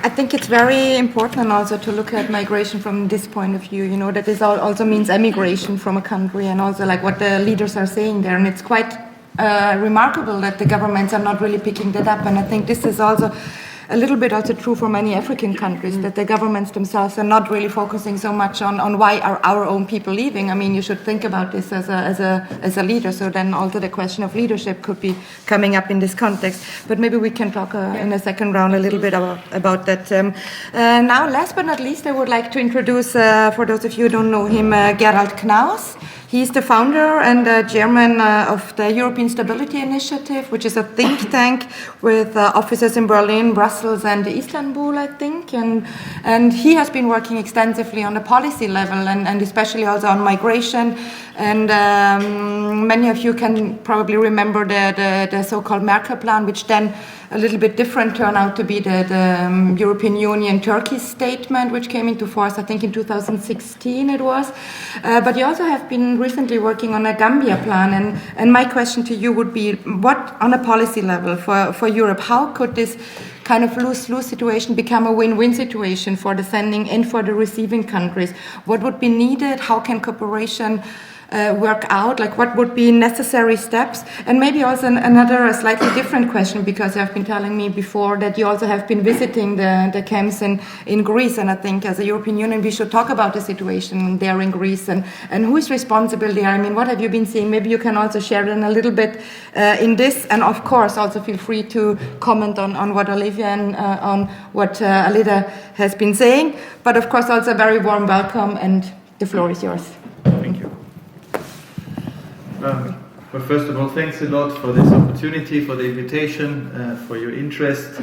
I think it's very important also to look at migration from this point of view, that this also means emigration from a country, and also like what the leaders are saying there. And it's quite remarkable that the governments are not really picking that up. And I think this is also a little bit also true for many African countries, that the governments themselves are not really focusing so much on why are our own people leaving. I mean, you should think about this as a leader. So then also the question of leadership could be coming up in this context. But maybe we can talk in a second round a little bit about that. Now, last but not least, I would like to introduce, for those of you who don't know him, Gerald Knaus. He's the founder and chairman of the European Stability Initiative, which is a think tank with offices in Berlin, Brussels, and Istanbul, I think. And he has been working extensively on the policy level and especially also on migration. And many of you can probably remember the so-called Merkel plan, which then a little bit different turned out to be the European Union Turkey statement, which came into force, I think, in 2016 it was. But you also have been recently working on a Gambia plan. And my question to you would be, what, on a policy level for Europe, how could this kind of lose-lose situation become a win-win situation for the sending and for the receiving countries? What would be needed? How can cooperation work out? Like, what would be necessary steps? And maybe also another slightly different question, because you have been telling me before that you also have been visiting the camps in Greece, and I think as a European Union we should talk about the situation there in Greece and who is responsible there. I mean, what have you been seeing? Maybe you can also share it a little bit in this, and of course also feel free to comment on what Olivia and on what Alida has been saying, but of course also a very warm welcome, and the floor is yours. Thank you. Well, first of all, thanks a lot for this opportunity, for the invitation, for your interest.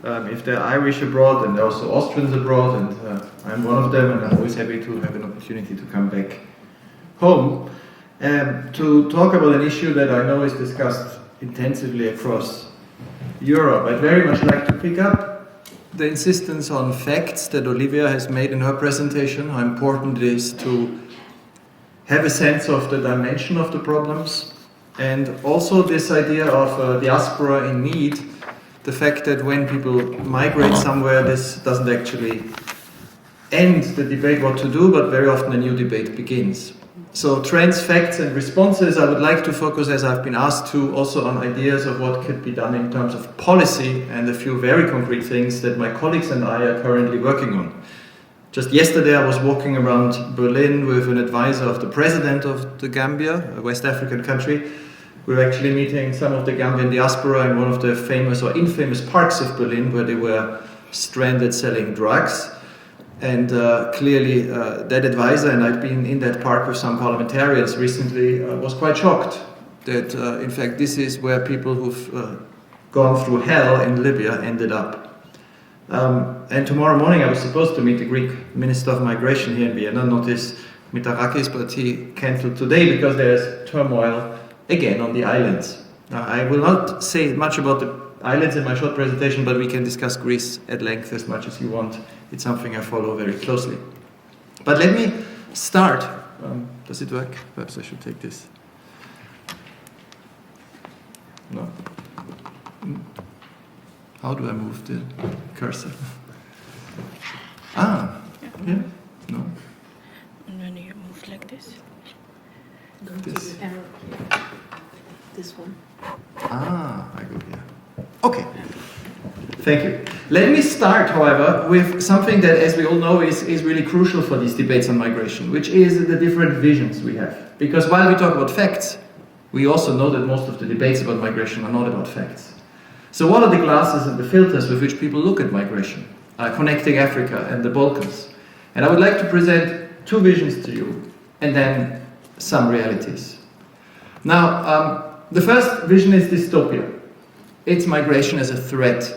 If there are Irish abroad and also Austrians abroad, and I'm one of them, and I'm always happy to have an opportunity to come back home to talk about an issue that I know is discussed intensively across Europe. I'd very much like to pick up the insistence on facts that Olivia has made in her presentation, how important it is to have a sense of the dimension of the problems, and also this idea of diaspora in need, the fact that when people migrate somewhere, this doesn't actually end the debate what to do, but very often a new debate begins. So trends, facts and responses, I would like to focus, as I've been asked to, also on ideas of what could be done in terms of policy and a few very concrete things that my colleagues and I are currently working on. Just yesterday I was walking around Berlin with an advisor of the president of the Gambia, a West African country. We were actually meeting some of the Gambian diaspora in one of the famous or infamous parks of Berlin where they were stranded selling drugs. And clearly that advisor, and I've been in that park with some parliamentarians recently, was quite shocked that in fact this is where people who've gone through hell in Libya ended up. And tomorrow morning I was supposed to meet the Greek Minister of Migration here in Vienna, not his Mitarakis, but he cancelled today because there's turmoil again on the islands. Now, I will not say much about the islands in my short presentation, but we can discuss Greece at length as much as you want. It's something I follow very closely. But let me start. Does it work? Perhaps I should take this. No. How do I move the cursor? Ah, yeah? No. And then you move like this. This. This one. Ah, I go here. Okay. Thank you. Let me start, however, with something that, as we all know, is really crucial for these debates on migration, which is the different visions we have. Because while we talk about facts, we also know that most of the debates about migration are not about facts. So what are the glasses and the filters with which people look at migration, connecting Africa and the Balkans? And I would like to present two visions to you, and then some realities. Now, the first vision is dystopia. It's migration as a threat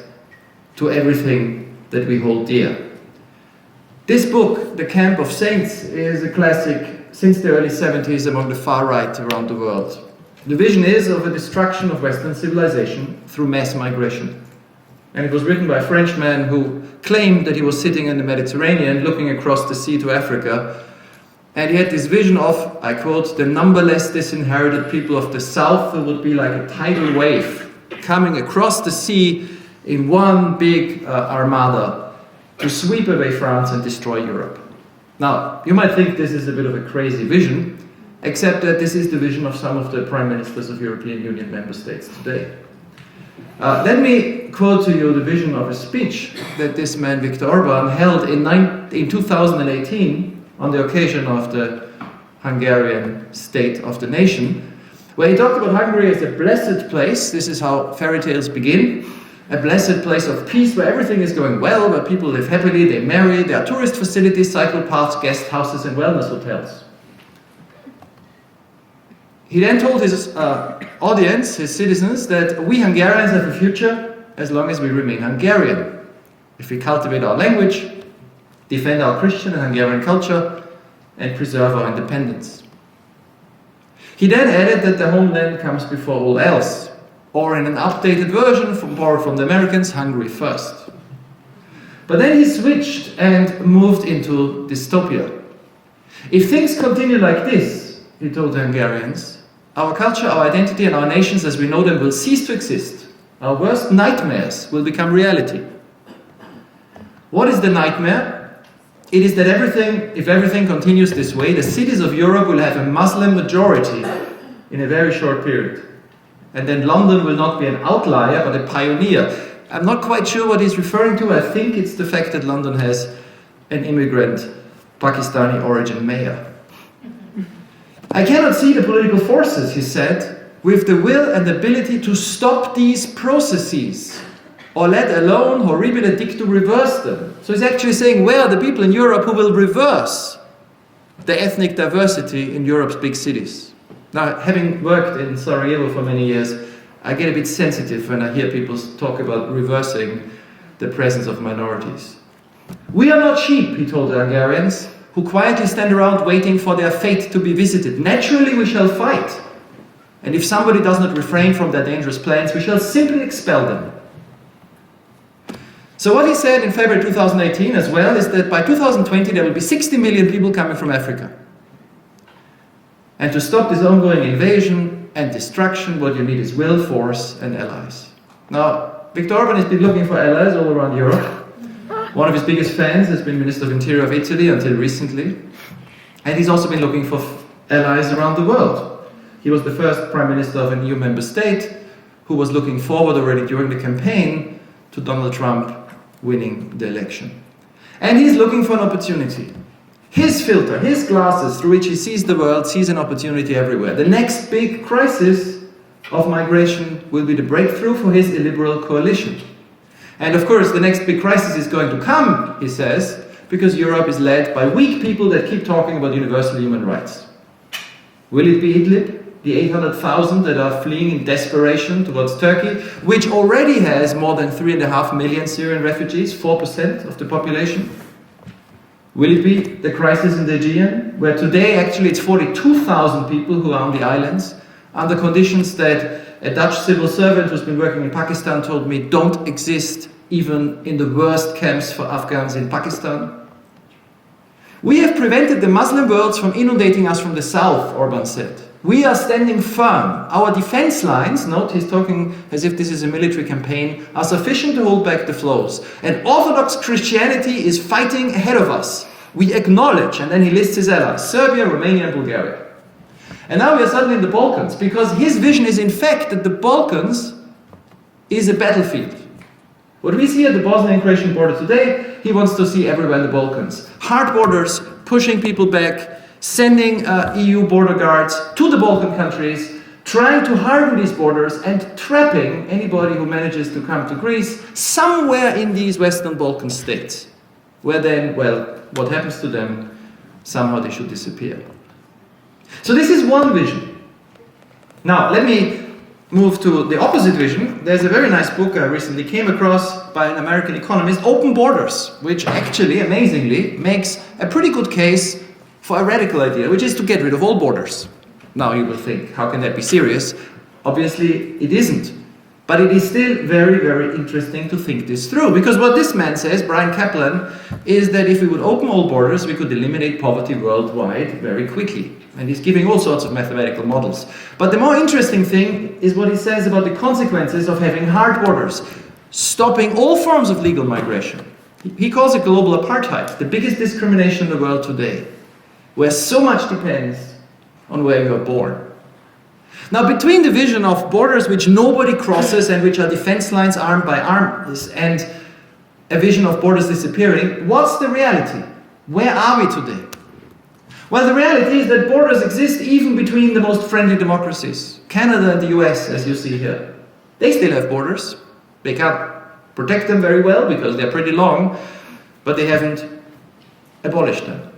to everything that we hold dear. This book, The Camp of Saints, is a classic since the early 70s among the far right around the world. The vision is of a destruction of Western civilization through mass migration. And it was written by a Frenchman who claimed that he was sitting in the Mediterranean looking across the sea to Africa. And he had this vision of, I quote, the numberless disinherited people of the south who would be like a tidal wave coming across the sea in one big armada to sweep away France and destroy Europe. Now, you might think this is a bit of a crazy vision, except that this is the vision of some of the prime ministers of European Union member states today. Let me quote to you the vision of a speech that this man, Viktor Orban, held in 2018 on the occasion of the Hungarian State of the Nation, where he talked about Hungary as a blessed place. This is how fairy tales begin. A blessed place of peace where everything is going well, where people live happily, they marry, there are tourist facilities, cycle paths, guest houses and wellness hotels. He then told his audience, his citizens, that we Hungarians have a future as long as we remain Hungarian. If we cultivate our language, defend our Christian and Hungarian culture, and preserve our independence. He then added that the homeland comes before all else, or in an updated version borrowed from the Americans, Hungary first. But then he switched and moved into dystopia. If things continue like this, he told the Hungarians, our culture, our identity and our nations as we know them will cease to exist. Our worst nightmares will become reality. What is the nightmare? It is that if everything continues this way, the cities of Europe will have a Muslim majority in a very short period. And then London will not be an outlier, but a pioneer. I'm not quite sure what he's referring to. I think it's the fact that London has an immigrant, Pakistani origin mayor. I cannot see the political forces, he said, with the will and ability to stop these processes, or let alone horribile dictu reverse them. So he's actually saying, where are the people in Europe who will reverse the ethnic diversity in Europe's big cities? Now, having worked in Sarajevo for many years, I get a bit sensitive when I hear people talk about reversing the presence of minorities. We are not sheep, he told the Hungarians, who quietly stand around waiting for their fate to be visited. Naturally, we shall fight. And if somebody does not refrain from their dangerous plans, we shall simply expel them. So what he said in February 2018 as well is that by 2020 there will be 60 million people coming from Africa. And to stop this ongoing invasion and destruction, what you need is will, force and allies. Now, Viktor Orban has been looking for allies all around Europe. One of his biggest fans has been Minister of Interior of Italy until recently. And he's also been looking for allies around the world. He was the first Prime Minister of an EU member state who was looking forward already during the campaign to Donald Trump winning the election. And he's looking for an opportunity. His filter, his glasses through which he sees the world, sees an opportunity everywhere. The next big crisis of migration will be the breakthrough for his illiberal coalition. And of course, the next big crisis is going to come, he says, because Europe is led by weak people that keep talking about universal human rights. Will it be Idlib, the 800,000 that are fleeing in desperation towards Turkey, which already has more than 3.5 million Syrian refugees, 4% of the population? Will it be the crisis in the Aegean, where today actually it's 42,000 people who are on the islands, under conditions that a Dutch civil servant who's been working in Pakistan told me don't exist even in the worst camps for Afghans in Pakistan? We have prevented the Muslim world from inundating us from the south, Orban said. We are standing firm. Our defense lines, note he's talking as if this is a military campaign, are sufficient to hold back the flows. And Orthodox Christianity is fighting ahead of us. We acknowledge, and then he lists his allies, Serbia, Romania and Bulgaria. And now we are suddenly in the Balkans, because his vision is in fact that the Balkans is a battlefield. What we see at the Bosnian and Croatian border today, he wants to see everywhere in the Balkans. Hard borders, pushing people back, sending EU border guards to the Balkan countries, trying to harden these borders and trapping anybody who manages to come to Greece somewhere in these Western Balkan states, where then, well, what happens to them? Somehow they should disappear. So this is one vision. Now, let me move to the opposite vision. There's a very nice book I recently came across by an American economist, Open Borders, which actually, amazingly, makes a pretty good case for a radical idea, which is to get rid of all borders. Now you will think, how can that be serious? Obviously, it isn't. But it is still very, very interesting to think this through. Because what this man says, Brian Kaplan, is that if we would open all borders, we could eliminate poverty worldwide very quickly. And he's giving all sorts of mathematical models. But the more interesting thing is what he says about the consequences of having hard borders, stopping all forms of legal migration. He calls it global apartheid, the biggest discrimination in the world today, where so much depends on where you are born. Now, between the vision of borders which nobody crosses and which are defense lines armed by arms and a vision of borders disappearing, what's the reality? Where are we today? Well, the reality is that borders exist even between the most friendly democracies. Canada and the US, as you see here. They still have borders. They can't protect them very well because they're pretty long, but they haven't abolished them.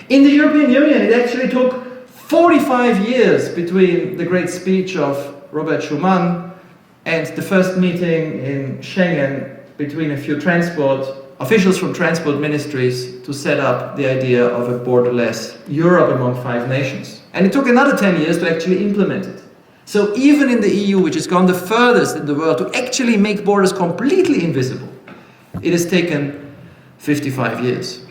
In the European Union, it actually took 45 years between the great speech of Robert Schuman and the first meeting in Schengen between a few officials from transport ministries to set up the idea of a borderless Europe among 5 nations. And it took another 10 years to actually implement it. So even in the EU, which has gone the furthest in the world to actually make borders completely invisible, it has taken 55 years.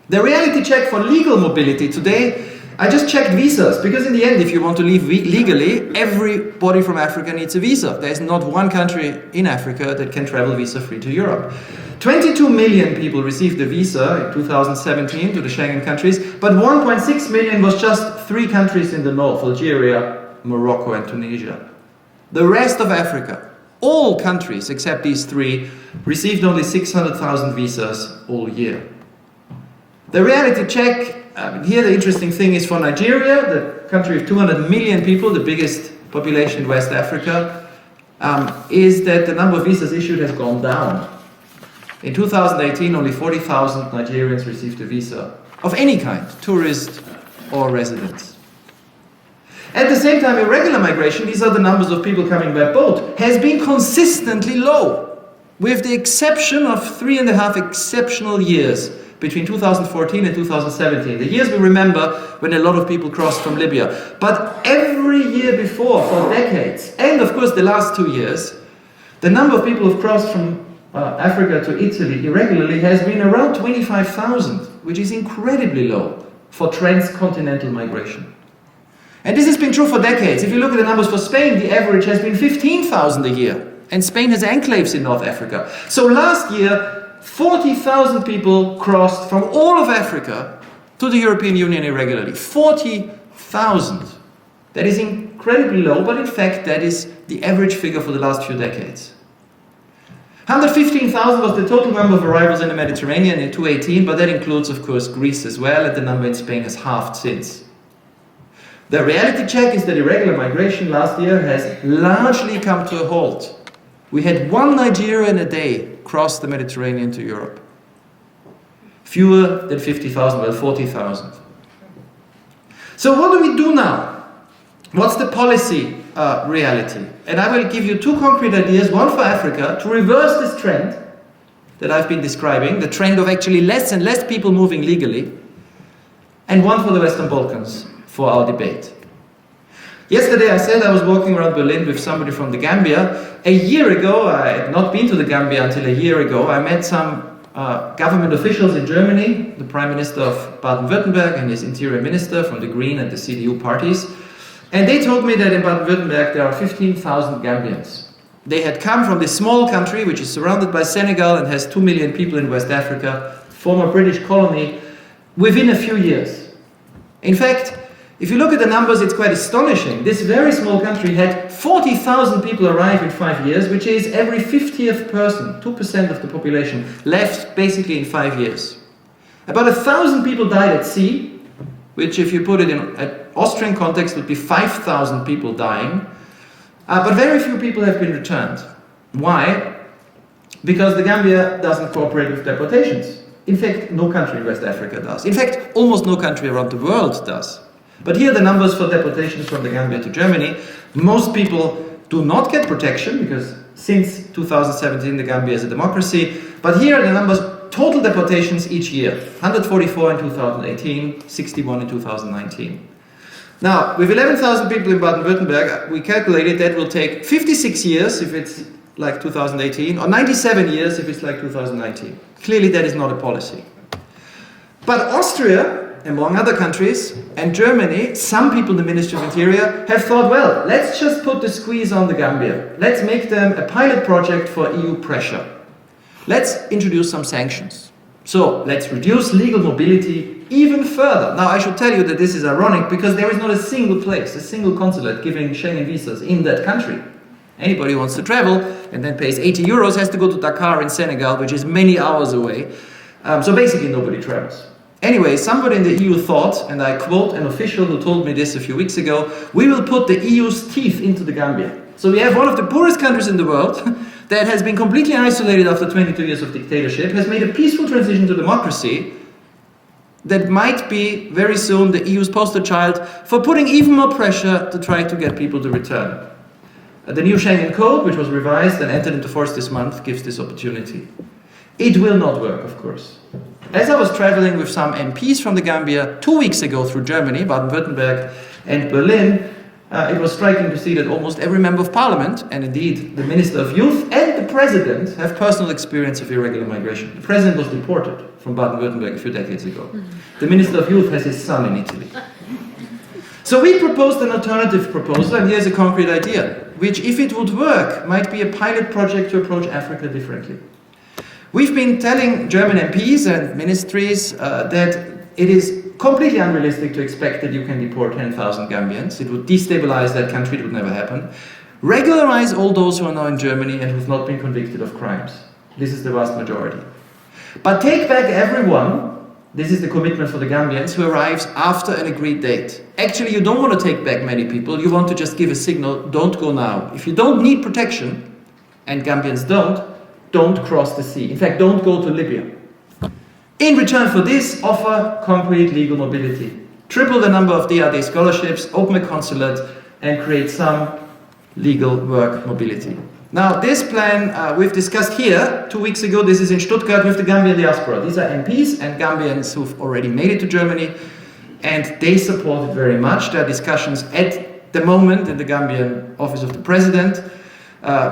The reality check for legal mobility today, I just checked visas, because in the end, if you want to leave legally, everybody from Africa needs a visa. There is not one country in Africa that can travel visa-free to Europe. 22 million people received a visa in 2017 to the Schengen countries, but 1.6 million was just 3 countries in the north, Algeria, Morocco and Tunisia. The rest of Africa, all countries except these 3, received only 600,000 visas all year. The reality check, here the interesting thing is for Nigeria, the country of 200 million people, the biggest population in West Africa, is that the number of visas issued has gone down. In 2018, only 40,000 Nigerians received a visa of any kind, tourist or residents. At the same time, irregular migration, these are the numbers of people coming by boat, has been consistently low, with the exception of 3.5 exceptional years between 2014 and 2017, the years we remember when a lot of people crossed from Libya. But every year before, for decades, and of course the last 2 years, the number of people who've crossed from Africa to Italy irregularly has been around 25,000, which is incredibly low for transcontinental migration. And this has been true for decades. If you look at the numbers for Spain, the average has been 15,000 a year. And Spain has enclaves in North Africa. So last year, 40,000 people crossed from all of Africa to the European Union irregularly. 40,000. That is incredibly low, but in fact that is the average figure for the last few decades. 115,000 was the total number of arrivals in the Mediterranean in 2018, but that includes, of course, Greece as well, and the number in Spain has halved since. The reality check is that irregular migration last year has largely come to a halt. We had one Nigerian a day cross the Mediterranean to Europe. Fewer than 50,000, well, 40,000. So what do we do now? What's the policy reality? And I will give you two concrete ideas, one for Africa, to reverse this trend that I've been describing, the trend of actually less and less people moving legally, and one for the Western Balkans, for our debate. Yesterday I said I was walking around Berlin with somebody from the Gambia. A year ago, I had not been to the Gambia until a year ago, I met some government officials in Germany, the Prime Minister of Baden-Württemberg and his Interior Minister from the Green and the CDU parties. And they told me that in Baden-Württemberg there are 15,000 Gambians. They had come from this small country which is surrounded by Senegal and has 2 million people in West Africa, former British colony, within a few years. In fact, if you look at the numbers, it's quite astonishing. This very small country had 40,000 people arrive in 5 years, which is every 50th person, 2% of the population, left basically in 5 years. About 1,000 people died at sea, which if you put it in an Austrian context would be 5,000 people dying. But very few people have been returned. Why? Because the Gambia doesn't cooperate with deportations. In fact, no country in West Africa does. In fact, almost no country around the world does. But here are the numbers for deportations from the Gambia to Germany. Most people do not get protection because since 2017 the Gambia is a democracy. But here are the numbers, total deportations each year. 144 in 2018, 61 in 2019. Now, with 11,000 people in Baden-Württemberg, we calculated that will take 56 years if it's like 2018, or 97 years if it's like 2019. Clearly that is not a policy. But Austria, among other countries, and Germany, some people in the Ministry of Interior have thought, well, let's just put the squeeze on the Gambia. Let's make them a pilot project for EU pressure. Let's introduce some sanctions. So let's reduce legal mobility even further. Now I should tell you that this is ironic because there is not a single place, a single consulate giving Schengen visas in that country. Anybody who wants to travel and then pays 80 euros has to go to Dakar in Senegal, which is many hours away. So basically nobody travels. Anyway, somebody in the EU thought, and I quote an official who told me this a few weeks ago, we will put the EU's teeth into the Gambia. So we have one of the poorest countries in the world that has been completely isolated after 22 years of dictatorship, has made a peaceful transition to democracy that might be very soon the EU's poster child for putting even more pressure to try to get people to return. The new Schengen Code, which was revised and entered into force this month, gives this opportunity. It will not work, of course. As I was traveling with some MPs from the Gambia 2 weeks ago through Germany, Baden-Württemberg and Berlin, it was striking to see that almost every member of parliament, and indeed the Minister of Youth and the President, have personal experience of irregular migration. The President was deported from Baden-Württemberg a few decades ago. The Minister of Youth has his son in Italy. So we proposed an alternative proposal, and here's a concrete idea, which, if it would work, might be a pilot project to approach Africa differently. We've been telling German MPs and ministries that it is completely unrealistic to expect that you can deport 10,000 Gambians. It would destabilize that country, it would never happen. Regularize all those who are now in Germany and who have not been convicted of crimes. This is the vast majority. But take back everyone, this is the commitment for the Gambians, who arrives after an agreed date. Actually, you don't want to take back many people, you want to just give a signal, don't go now. If you don't need protection, and Gambians don't cross the sea. In fact, don't go to Libya. In return for this, offer concrete legal mobility. Triple the number of DRD scholarships, open a consulate, and create some legal work mobility. Now, this plan we've discussed here 2 weeks ago. This is in Stuttgart with the Gambian diaspora. These are MPs and Gambians who've already made it to Germany, and they support it very much. There are discussions at the moment in the Gambian Office of the President.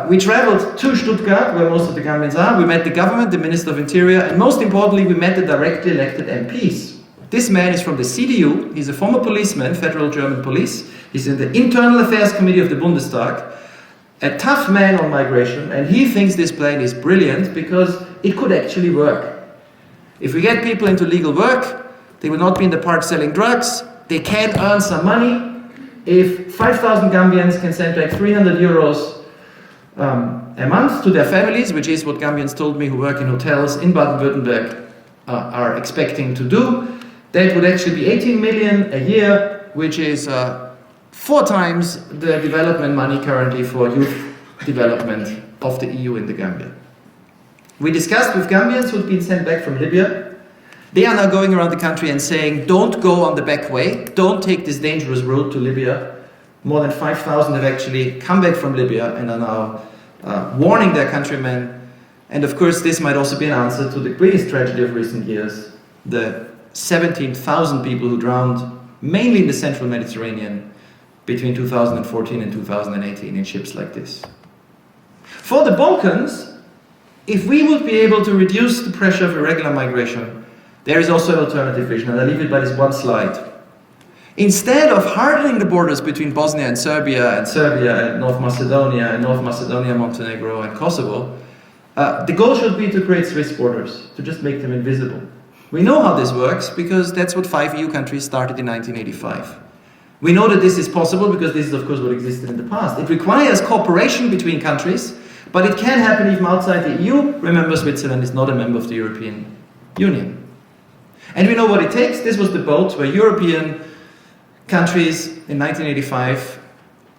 We traveled to Stuttgart, where most of the Gambians are. We met the government, the Minister of Interior, and most importantly, we met the directly elected MPs. This man is from the CDU. He's a former policeman, Federal German Police. He's in the Internal Affairs Committee of the Bundestag. A tough man on migration, and he thinks this plan is brilliant because it could actually work. If we get people into legal work, they will not be in the park selling drugs, they can earn some money. If 5,000 Gambians can send back 300 euros a month to their families, which is what Gambians told me who work in hotels in Baden-Württemberg are expecting to do, that would actually be 18 million a year, which is 4 times the development money currently for youth development of the EU in the Gambia. We discussed with Gambians who'd been sent back from Libya. They are now going around the country and saying, don't go on the back way, don't take this dangerous road to Libya. More than 5,000 have actually come back from Libya and are now warning their countrymen. And of course, this might also be an answer to the greatest tragedy of recent years, the 17,000 people who drowned, mainly in the central Mediterranean, between 2014 and 2018 in ships like this. For the Balkans, if we would be able to reduce the pressure of irregular migration, there is also an alternative vision, and I'll leave it by this one slide. Instead of hardening the borders between Bosnia and Serbia and North Macedonia, Montenegro and Kosovo, the goal should be to create Swiss borders, to just make them invisible. We know how this works because that's what 5 EU countries started in 1985. We know that this is possible because this is of course what existed in the past. It requires cooperation between countries, but it can happen even outside the EU. Remember, Switzerland is not a member of the European Union. And we know what it takes. This was the boat where European countries in 1985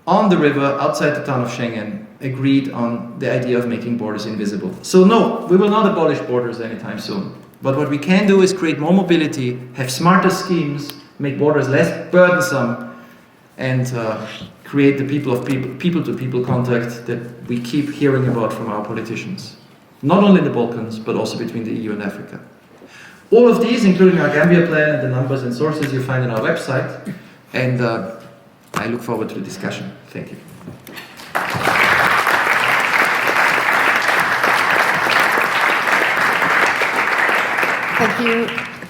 on the river outside the town of Schengen agreed on the idea of making borders invisible. So no, we will not abolish borders anytime soon. But what we can do is create more mobility, have smarter schemes, make borders less burdensome, and create the people-to-people contact that we keep hearing about from our politicians. Not only in the Balkans, but also between the EU and Africa. All of these, including our Gambia plan and the numbers and sources you find on our website, and I look forward to the discussion. Thank you.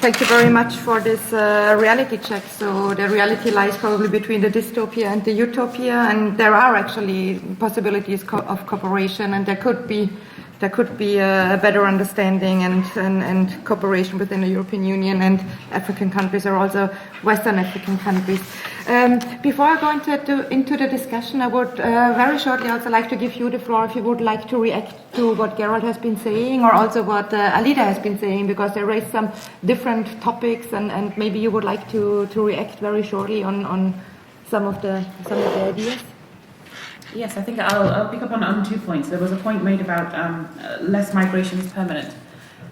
Thank you very much for this reality check. So the reality lies probably between the dystopia and the utopia, and there are actually possibilities of cooperation, and there could be a better understanding and cooperation within the European Union and African countries, or also Western African countries. Before I go into the discussion, I would very shortly also like to give you the floor if you would like to react to what Gerald has been saying, or also what Alida has been saying, because they raised some different topics, and maybe you would like to react very shortly on some of the ideas. Yes, I think I'll pick up on 2 points. There was a point made about less migration is permanent.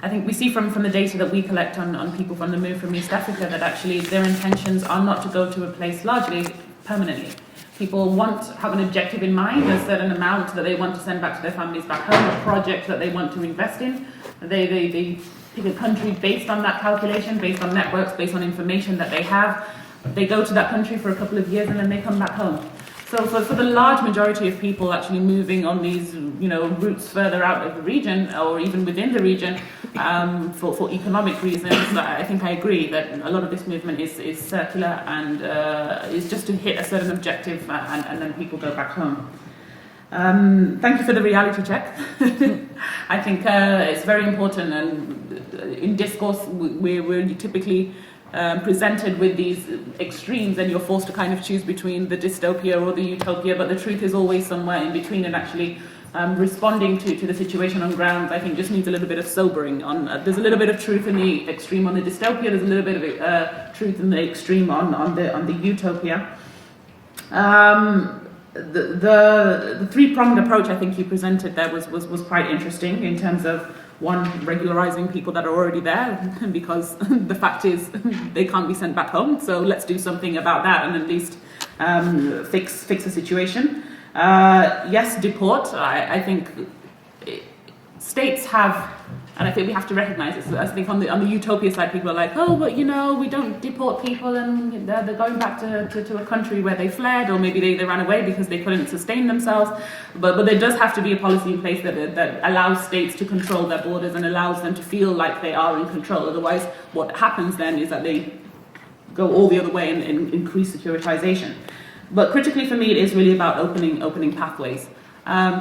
I think we see from the data that we collect on people from the move from East Africa that actually their intentions are not to go to a place largely permanently. People have an objective in mind, a certain amount that they want to send back to their families back home, a project that they want to invest in. They pick a country based on that calculation, based on networks, based on information that they have. They go to that country for a couple of years and then they come back home. So for the large majority of people actually moving on these, routes further out of the region or even within the region for economic reasons, I think I agree that a lot of this movement is circular and is just to hit a certain objective and then people go back home. Thank you for the reality check. I think it's very important, and in discourse we're typically presented with these extremes, and you're forced to kind of choose between the dystopia or the utopia, but the truth is always somewhere in between, and actually responding to the situation on ground, I think, just needs a little bit of sobering. There's a little bit of truth in the extreme on the dystopia, there's a little bit of truth in the extreme on the utopia. The three-pronged approach I think you presented there was quite interesting in terms of, one, regularizing people that are already there, because the fact is they can't be sent back home, so let's do something about that and at least fix the situation. Yes, deport. I think states have, and I think we have to recognize this. I think on the utopia side, people are like, oh, but we don't deport people and they're going back to a country where they fled, or maybe they ran away because they couldn't sustain themselves. But there does have to be a policy in place that allows states to control their borders and allows them to feel like they are in control. Otherwise, what happens then is that they go all the other way and increase securitization. But critically for me, it is really about opening pathways.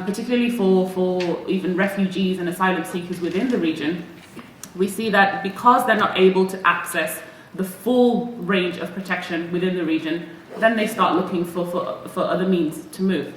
particularly for even refugees and asylum seekers within the region, we see that because they're not able to access the full range of protection within the region, then they start looking for other means to move.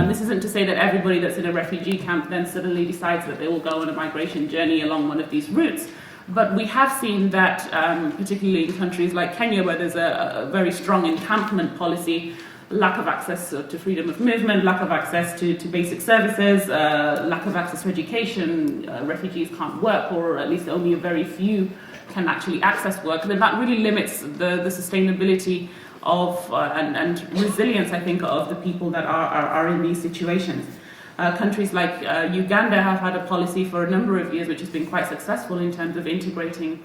This isn't to say that everybody that's in a refugee camp then suddenly decides that they will go on a migration journey along one of these routes. But we have seen that, particularly in countries like Kenya, where there's a very strong encampment policy, lack of access to freedom of movement, lack of access to basic services, lack of access to education, refugees can't work, or at least only a very few can actually access work, then that really limits the sustainability of and resilience, I think, of the people that are in these situations. Countries like Uganda have had a policy for a number of years which has been quite successful in terms of integrating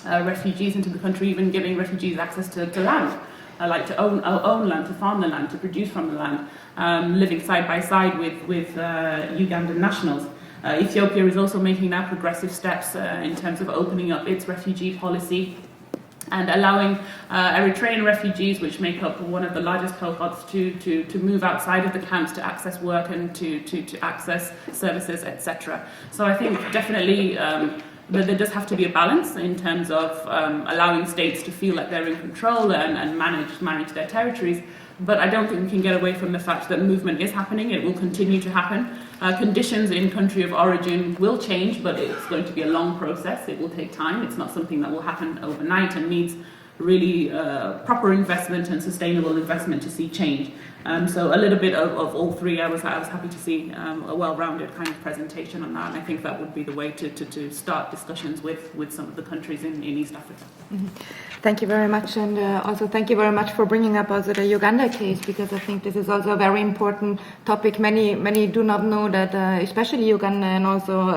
refugees into the country, even giving refugees access to land, like to own land, to farm the land, to produce from the land, living side by side with Ugandan nationals. Ethiopia is also making now progressive steps in terms of opening up its refugee policy and allowing Eritrean refugees, which make up one of the largest cohorts, to move outside of the camps to access work and to access services, etc. So I think definitely that there does have to be a balance in terms of allowing states to feel like they're in control and manage their territories. But I don't think we can get away from the fact that movement is happening. It will continue to happen. Conditions in country of origin will change, but it's going to be a long process. It will take time. It's not something that will happen overnight and needs really proper investment and sustainable investment to see change. So a little bit of all three. I was happy to see a well-rounded kind of presentation on that, and I think that would be the way to start discussions with some of the countries in East Africa. Mm-hmm. Thank you very much, and also thank you very much for bringing up also the Uganda case, because I think this is also a very important topic. Many do not know that, especially Uganda and also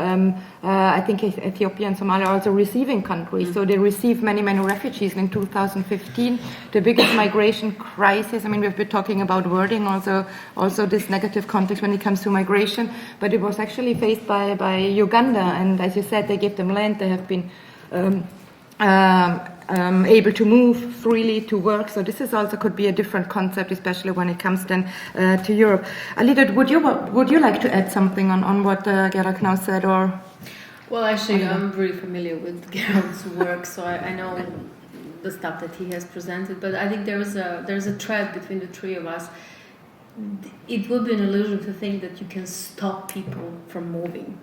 I think Ethiopia and Somalia are also receiving countries. So they receive many refugees. In 2015, the biggest migration crisis. I mean, we've been talking about wording, also this negative context when it comes to migration, but it was actually faced by Uganda. And as you said, they give them land. They have been able to move freely to work. So this is also could be a different concept, especially when it comes then to Europe. Alida, would you like to add something on what Gerald Knaus said, or? Well, actually, I'm very familiar with Gerald's work, so I know the stuff that he has presented. But I think there's a thread between the three of us. It would be an illusion to think that you can stop people from moving.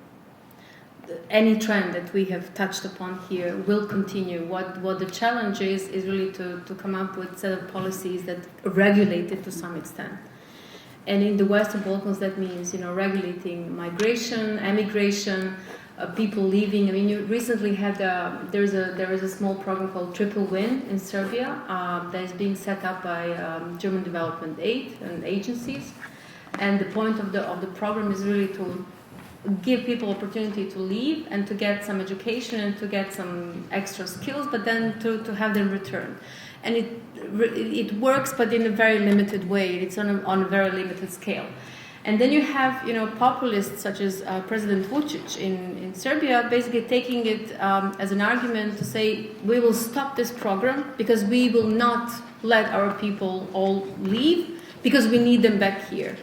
Any trend that we have touched upon here will continue. What the challenge is really to come up with a set of policies that regulate it to some extent. And in the Western Balkans, that means regulating migration, emigration, people leaving. I mean, you recently had there is a small program called Triple Win in Serbia that is being set up by German Development Aid and agencies. And the point of the program is really to give people opportunity to leave and to get some education and to get some extra skills, but then to have them return. And it works, but in a very limited way. It's on a very limited scale. And then you have populists such as President Vučić in Serbia basically taking it as an argument to say we will stop this program because we will not let our people all leave because we need them back here.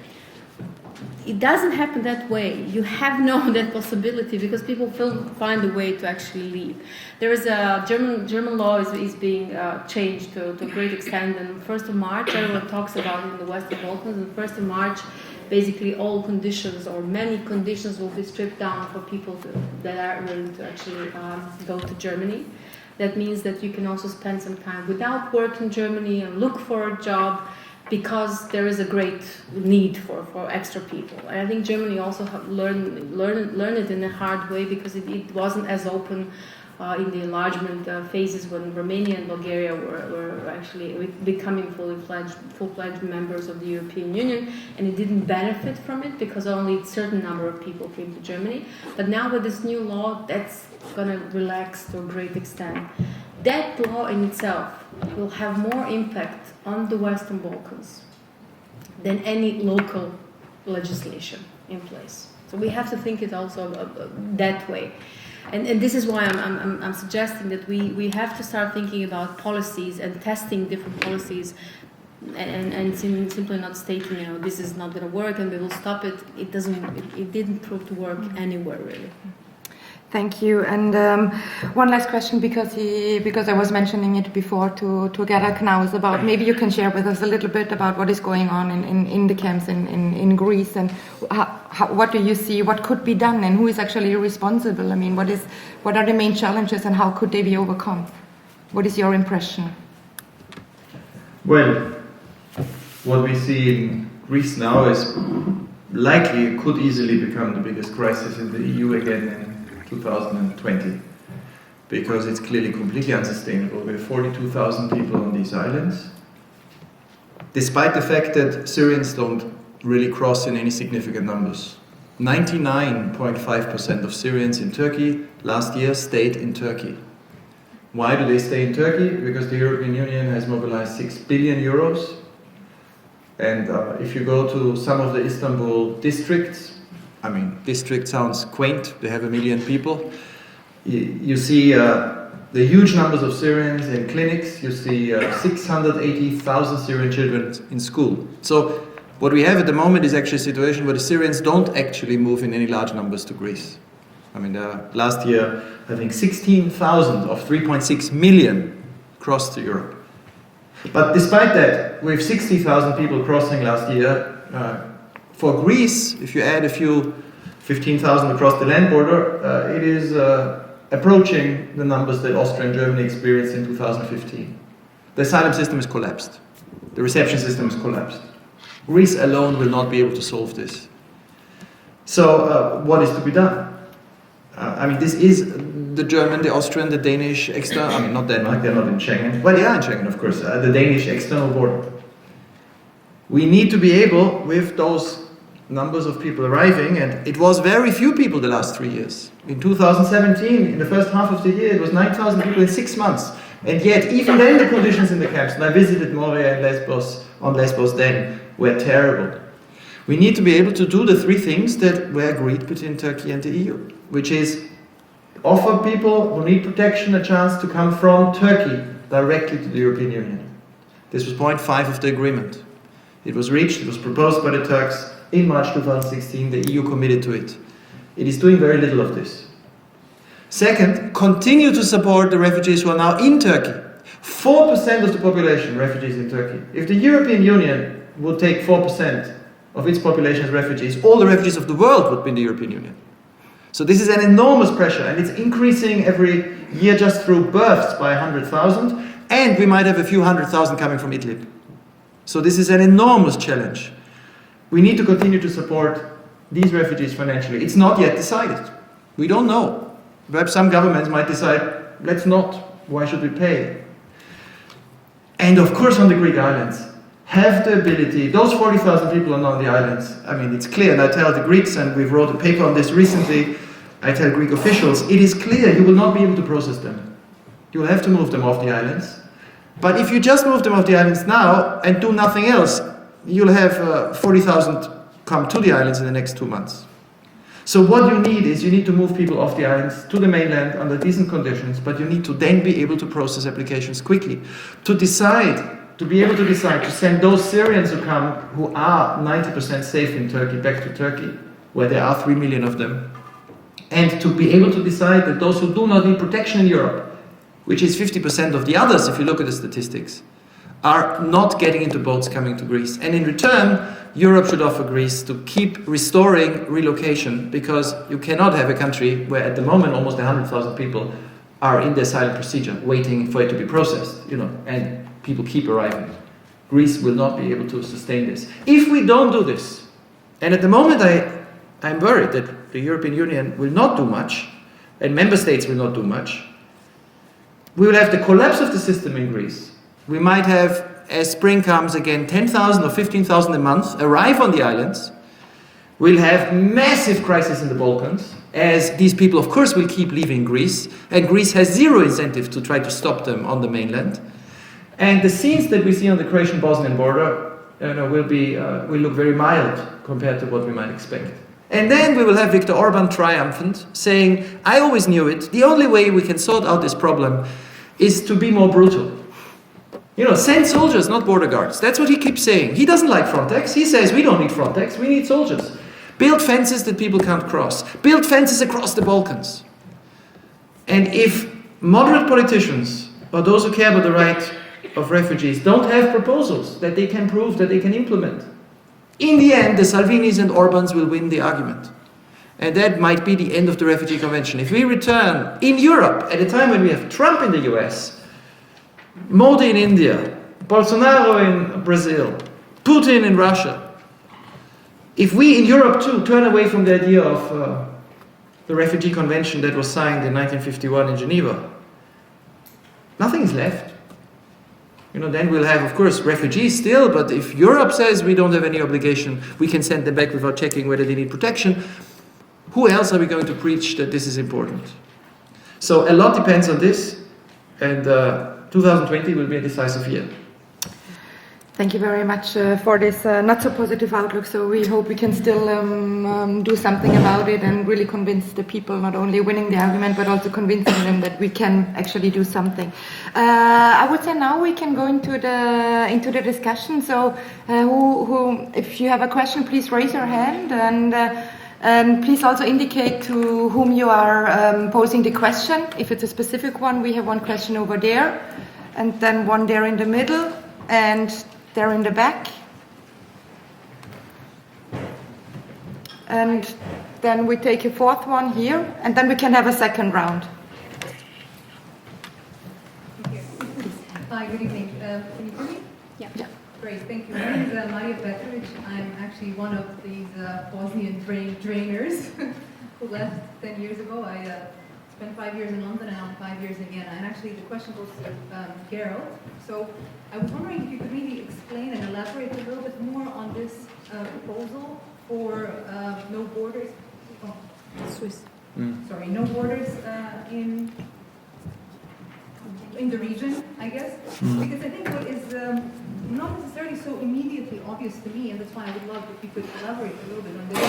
It doesn't happen that way. You have that possibility because people find a way to actually leave. There is a German law is being changed to a great extent, and 1st of March, everyone talks about it in the Western Balkans, and 1st of March, basically all conditions or many conditions will be stripped down for people that are willing to actually go to Germany. That means that you can also spend some time without work in Germany and look for a job, because there is a great need for extra people. And I think Germany also learned it in a hard way because it wasn't as open in the enlargement phases when Romania and Bulgaria were actually becoming full-fledged members of the European Union, and it didn't benefit from it because only a certain number of people came to Germany. But now with this new law, that's going to relax to a great extent. That law in itself will have more impact on the Western Balkans than any local legislation in place. So we have to think it also that way. And this is why I'm suggesting that we have to start thinking about policies and testing different policies and simply not stating, you know, this is not going to work and we will stop it. It didn't prove to work anywhere really. Thank you. And one last question, because I was mentioning it before to Gerald Knaus, about maybe you can share with us a little bit about what is going on in the camps in Greece, and what do you see, what could be done, and who is actually responsible? I mean, what are the main challenges and how could they be overcome? What is your impression? Well, what we see in Greece now is likely could easily become the biggest crisis in the EU again in 2020, because it's clearly completely unsustainable. We have 42,000 people on these islands, despite the fact that Syrians don't really cross in any significant numbers. 99.5% of Syrians in Turkey last year stayed in Turkey. Why do they stay in Turkey? Because the European Union has mobilized 6 billion euros. And if you go to some of the Istanbul districts, I mean, district sounds quaint, they have 1 million people. You see the huge numbers of Syrians in clinics, you see 680,000 Syrian children in school. So what we have at the moment is actually a situation where the Syrians don't actually move in any large numbers to Greece. I mean, last year, I think 16,000 of 3.6 million crossed to Europe. But despite that, with 60,000 people crossing last year, for Greece, if you add a few 15,000 across the land border, it is approaching the numbers that Austria and Germany experienced in 2015. The asylum system is collapsed. The reception system is collapsed. Greece alone will not be able to solve this. So what is to be done? I mean, this is the German, the Austrian, the Danish external, I mean, not Denmark, they're not in Schengen. Well, they are in Schengen, of course, the Danish external border. We need to be able, with those numbers of people arriving, and it was very few people the last 3 years. In 2017, in the first half of the year, it was 9,000 people in 6 months. And yet, even then, the conditions in the camps, and I visited Moria and Lesbos then, were terrible. We need to be able to do the 3 things that were agreed between Turkey and the EU, which is offer people who need protection a chance to come from Turkey directly to the European Union. This was point 5 of the agreement. It was reached, it was proposed by the Turks in March 2016, the EU committed to it. It is doing very little of this. Second, continue to support the refugees who are now in Turkey. 4% of the population, refugees in Turkey. If the European Union would take 4% of its population as refugees, all the refugees of the world would be in the European Union. So this is an enormous pressure, and it's increasing every year just through births by 100,000, and we might have a few 100,000 coming from Italy. So this is an enormous challenge. We need to continue to support these refugees financially. It's not yet decided. We don't know. Perhaps some governments might decide, let's not. Why should we pay? And of course on the Greek islands, have the ability, those 40,000 people are not on the islands. I mean, it's clear, and I tell the Greeks, and we've wrote a paper on this recently, I tell Greek officials, it is clear you will not be able to process them. You will have to move them off the islands. But if you just move them off the islands now and do nothing else, you'll have 40,000 come to the islands in the next 2 months. So what you need is you need to move people off the islands to the mainland under decent conditions, but you need to then be able to process applications quickly. To be able to decide to send those Syrians who come, who are 90% safe in Turkey, back to Turkey, where there are 3 million of them. And to be able to decide that those who do not need protection in Europe, which is 50% of the others, if you look at the statistics, are not getting into boats coming to Greece. And in return, Europe should offer Greece to keep restoring relocation, because you cannot have a country where at the moment almost 100,000 people are in the asylum procedure waiting for it to be processed, and people keep arriving. Greece will not be able to sustain this. If we don't do this, and at the moment I'm worried that the European Union will not do much, and member states will not do much, we will have the collapse of the system in Greece. We might have, as spring comes again, 10,000 or 15,000 a month arrive on the islands. We'll have massive crisis in the Balkans, as these people, of course, will keep leaving Greece, and Greece has zero incentive to try to stop them on the mainland. And the scenes that we see on the Croatian-Bosnian border will look very mild compared to what we might expect. And then we will have Viktor Orban triumphant, saying, I always knew it, the only way we can sort out this problem is to be more brutal. Send soldiers, not border guards. That's what he keeps saying. He doesn't like Frontex. He says we don't need Frontex, we need soldiers. Build fences that people can't cross. Build fences across the Balkans. And if moderate politicians, or those who care about the right of refugees, don't have proposals that they can prove, that they can implement, in the end, the Salvinis and Orbans will win the argument. And that might be the end of the Refugee Convention. If we return in Europe, at a time when we have Trump in the US, Modi in India, Bolsonaro in Brazil, Putin in Russia, if we in Europe too turn away from the idea of the Refugee Convention that was signed in 1951 in Geneva, nothing is left. Then we'll have, of course, refugees still, but if Europe says we don't have any obligation, we can send them back without checking whether they need protection, who else are we going to preach that this is important? So a lot depends on this, and 2020 will be a decisive year. Thank you very much for this not so positive outlook. So we hope we can still do something about it and really convince the people, not only winning the argument, but also convincing them that we can actually do something. I would say now we can go into the discussion. So who, if you have a question, please raise your hand, and please also indicate to whom you are posing the question. If it's a specific one, we have one question over there, and then one there in the middle, and there in the back. And then we take a fourth one here, and then we can have a second round. Hi, good evening. Can you hear me? Yeah. Great, thank you. My name is Alida Vračić. I'm actually one of these Bosnian drainers who left 10 years ago. I spent 5 years in London and now 5 years in Vienna. And actually the question goes to Gerald. So I was wondering if you could maybe explain and elaborate a little bit more on this proposal for no borders. Oh, Swiss. Sorry, no borders in the region, I guess. Because I think what is not necessarily so immediately obvious to me, and that's why I would love if you could elaborate a little bit on this.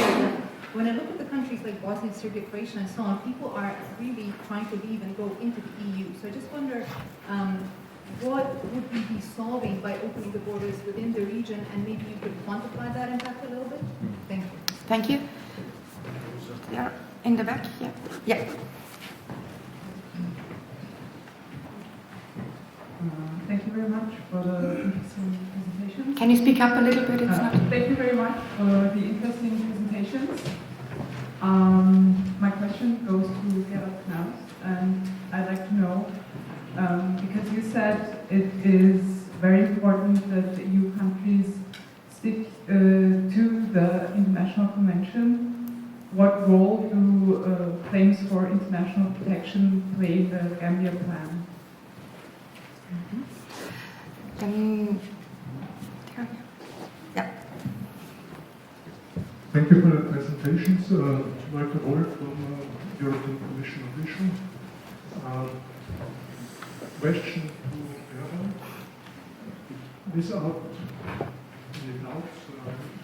When I look at the countries like Bosnia, Serbia, Croatia, and so on, people are really trying to leave and go into the EU. So I just wonder, what would we be solving by opening the borders within the region, and maybe you could quantify that impact a little bit? Thank you. Thank you. There in the back, yeah. Yeah. Thank you very much for the interesting presentation. Can you speak up a little bit? It's not. Thank you very much for the interesting presentations. My question goes to Gerald Knaus, and I'd like to know, because you said it is very important that the EU countries stick to the international convention. What role do claims for international protection play in the Gambia plan? Yeah. Thank you for the presentations. Walter Wolf from European Commission official. Question to Gerald. Without any doubts,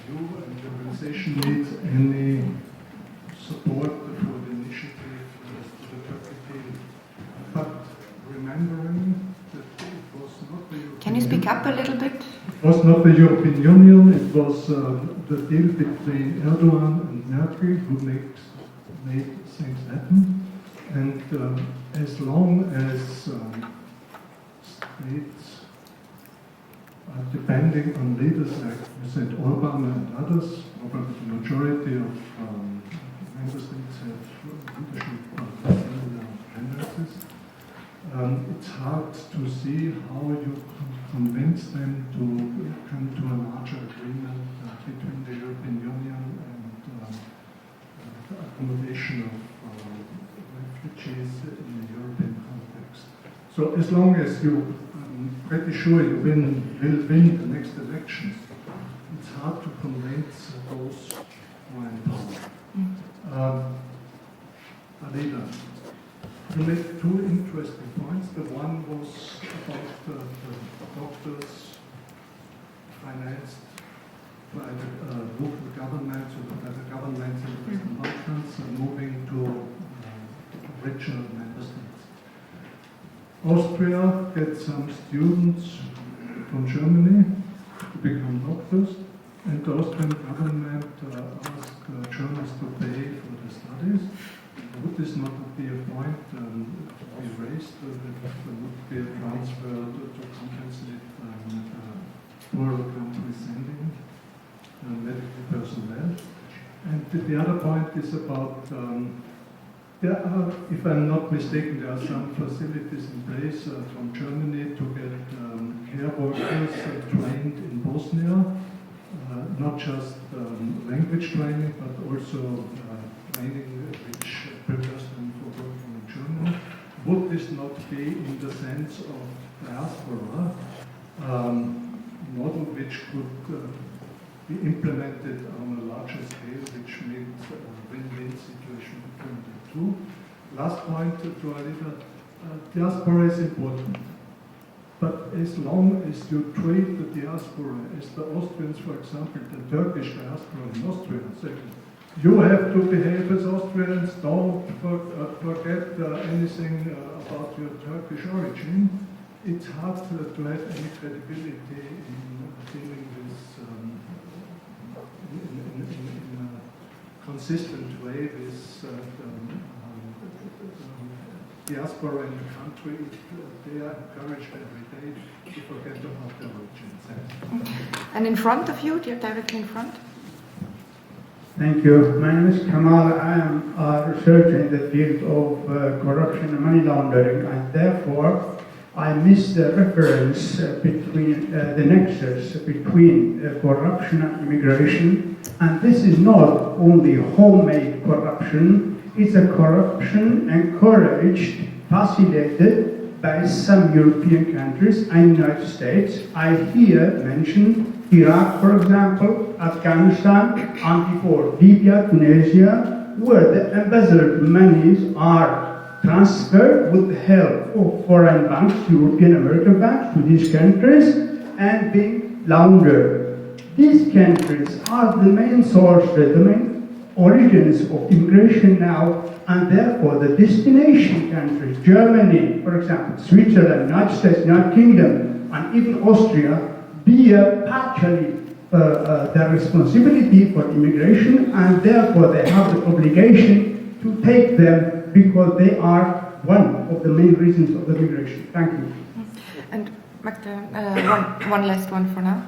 you and the organization need any support for the initiative to the Turkey deal. But remembering that it was not the European Can you speak up a little bit? It was not the European Union, it was the deal between Erdogan and Merkel who made things happen. And as long as states are depending on leaders like President Orban and others, probably the majority of member states have leadership tendencies, it's hard to see how you can convince them to come to a larger agreement between the European Union and the accommodation of refugees in the European context. So as long as you, I'm pretty sure you will win the next elections, it's hard to convince those who are in power. Alida, you made two interesting points. The one was about the doctors financed by the local governments or by the governments in the Western Balkans moving to richer member states. Austria gets some students, from Germany to become doctors, and the Austrian government asked Germans to pay for the studies. Would this not be a point to be raised, that there would be a transfer to compensate poorer countries sending medical personnel? And the other point is about, there are, if I'm not mistaken, there are some facilities in place from Germany to get care workers trained in Bosnia, not just language training, but also training which prepares them for working in Germany. Would this not be, in the sense of diaspora, model which could be implemented on a larger scale, which means a win-win situation between the two? Last point to Alida, diaspora is important. But as long as you treat the diaspora as the Austrians, for example, the Turkish diaspora in Austria, second, you have to behave as Austrians, don't forget anything about your Turkish origin. It's hard to have any credibility in dealing with in a consistent way with diaspora in the country. They are encouraged every day to forget about their origins. And in front of you, directly in front. Thank you. My name is Kamal. I am a researcher in the field of corruption and money laundering, and therefore I missed the reference between the nexus between corruption and immigration. And this is not only homemade corruption, it's a corruption encouraged, facilitated by some European countries and United States. I here mention Iraq, for example, Afghanistan, and before Libya, Tunisia, where the embezzled monies are transferred with the help of foreign banks, European American banks, to these countries and being laundered. These countries are the main sources, the main origins of immigration now, and therefore the destination countries, Germany, for example, Switzerland, United States, United Kingdom, and even Austria, bear partially their responsibility for immigration, and therefore they have the obligation to take them because they are one of the main reasons of the migration. Thank you. And Magda, one last one for now.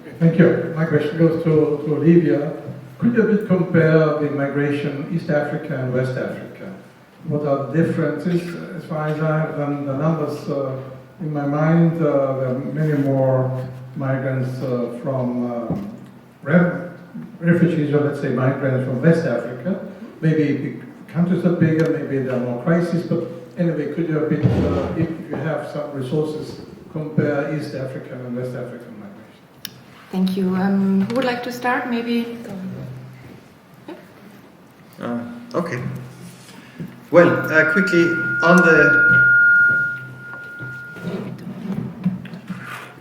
Okay, thank you. My question goes to Olivia. Could you a bit compare the migration East Africa and West Africa? What are the differences? As far as I have done the numbers in my mind, there are many more migrants from refugees, or let's say migrants from West Africa. Maybe the countries are bigger, maybe there are more crises, but anyway, could you a bit, if you have some resources, compare East African and West African migration? Thank you. Who would like to start? Maybe. Okay. Well,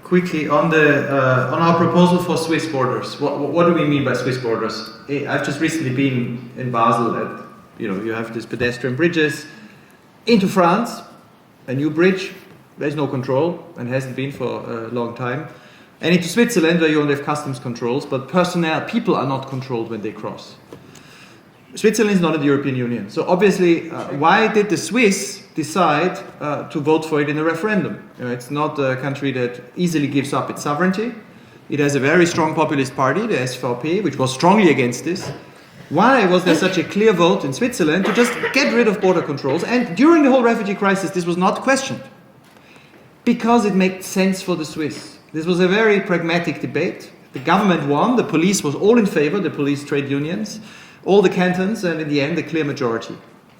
quickly on our proposal for Swiss borders. What do we mean by Swiss borders? I've just recently been in Basel. You have these pedestrian bridges into France, a new bridge. There's no control and hasn't been for a long time. And into Switzerland, where you only have customs controls, but people are not controlled when they cross. Switzerland is not in the European Union. So obviously, why did the Swiss decide to vote for it in a referendum? It's not a country that easily gives up its sovereignty. It has a very strong populist party, the SVP, which was strongly against this. Why was there such a clear vote in Switzerland to just get rid of border controls? And during the whole refugee crisis, this was not questioned. Because it made sense for the Swiss. This was a very pragmatic debate. The government won, the police was all in favor, the police trade unions, all the cantons, and in the end, a clear majority.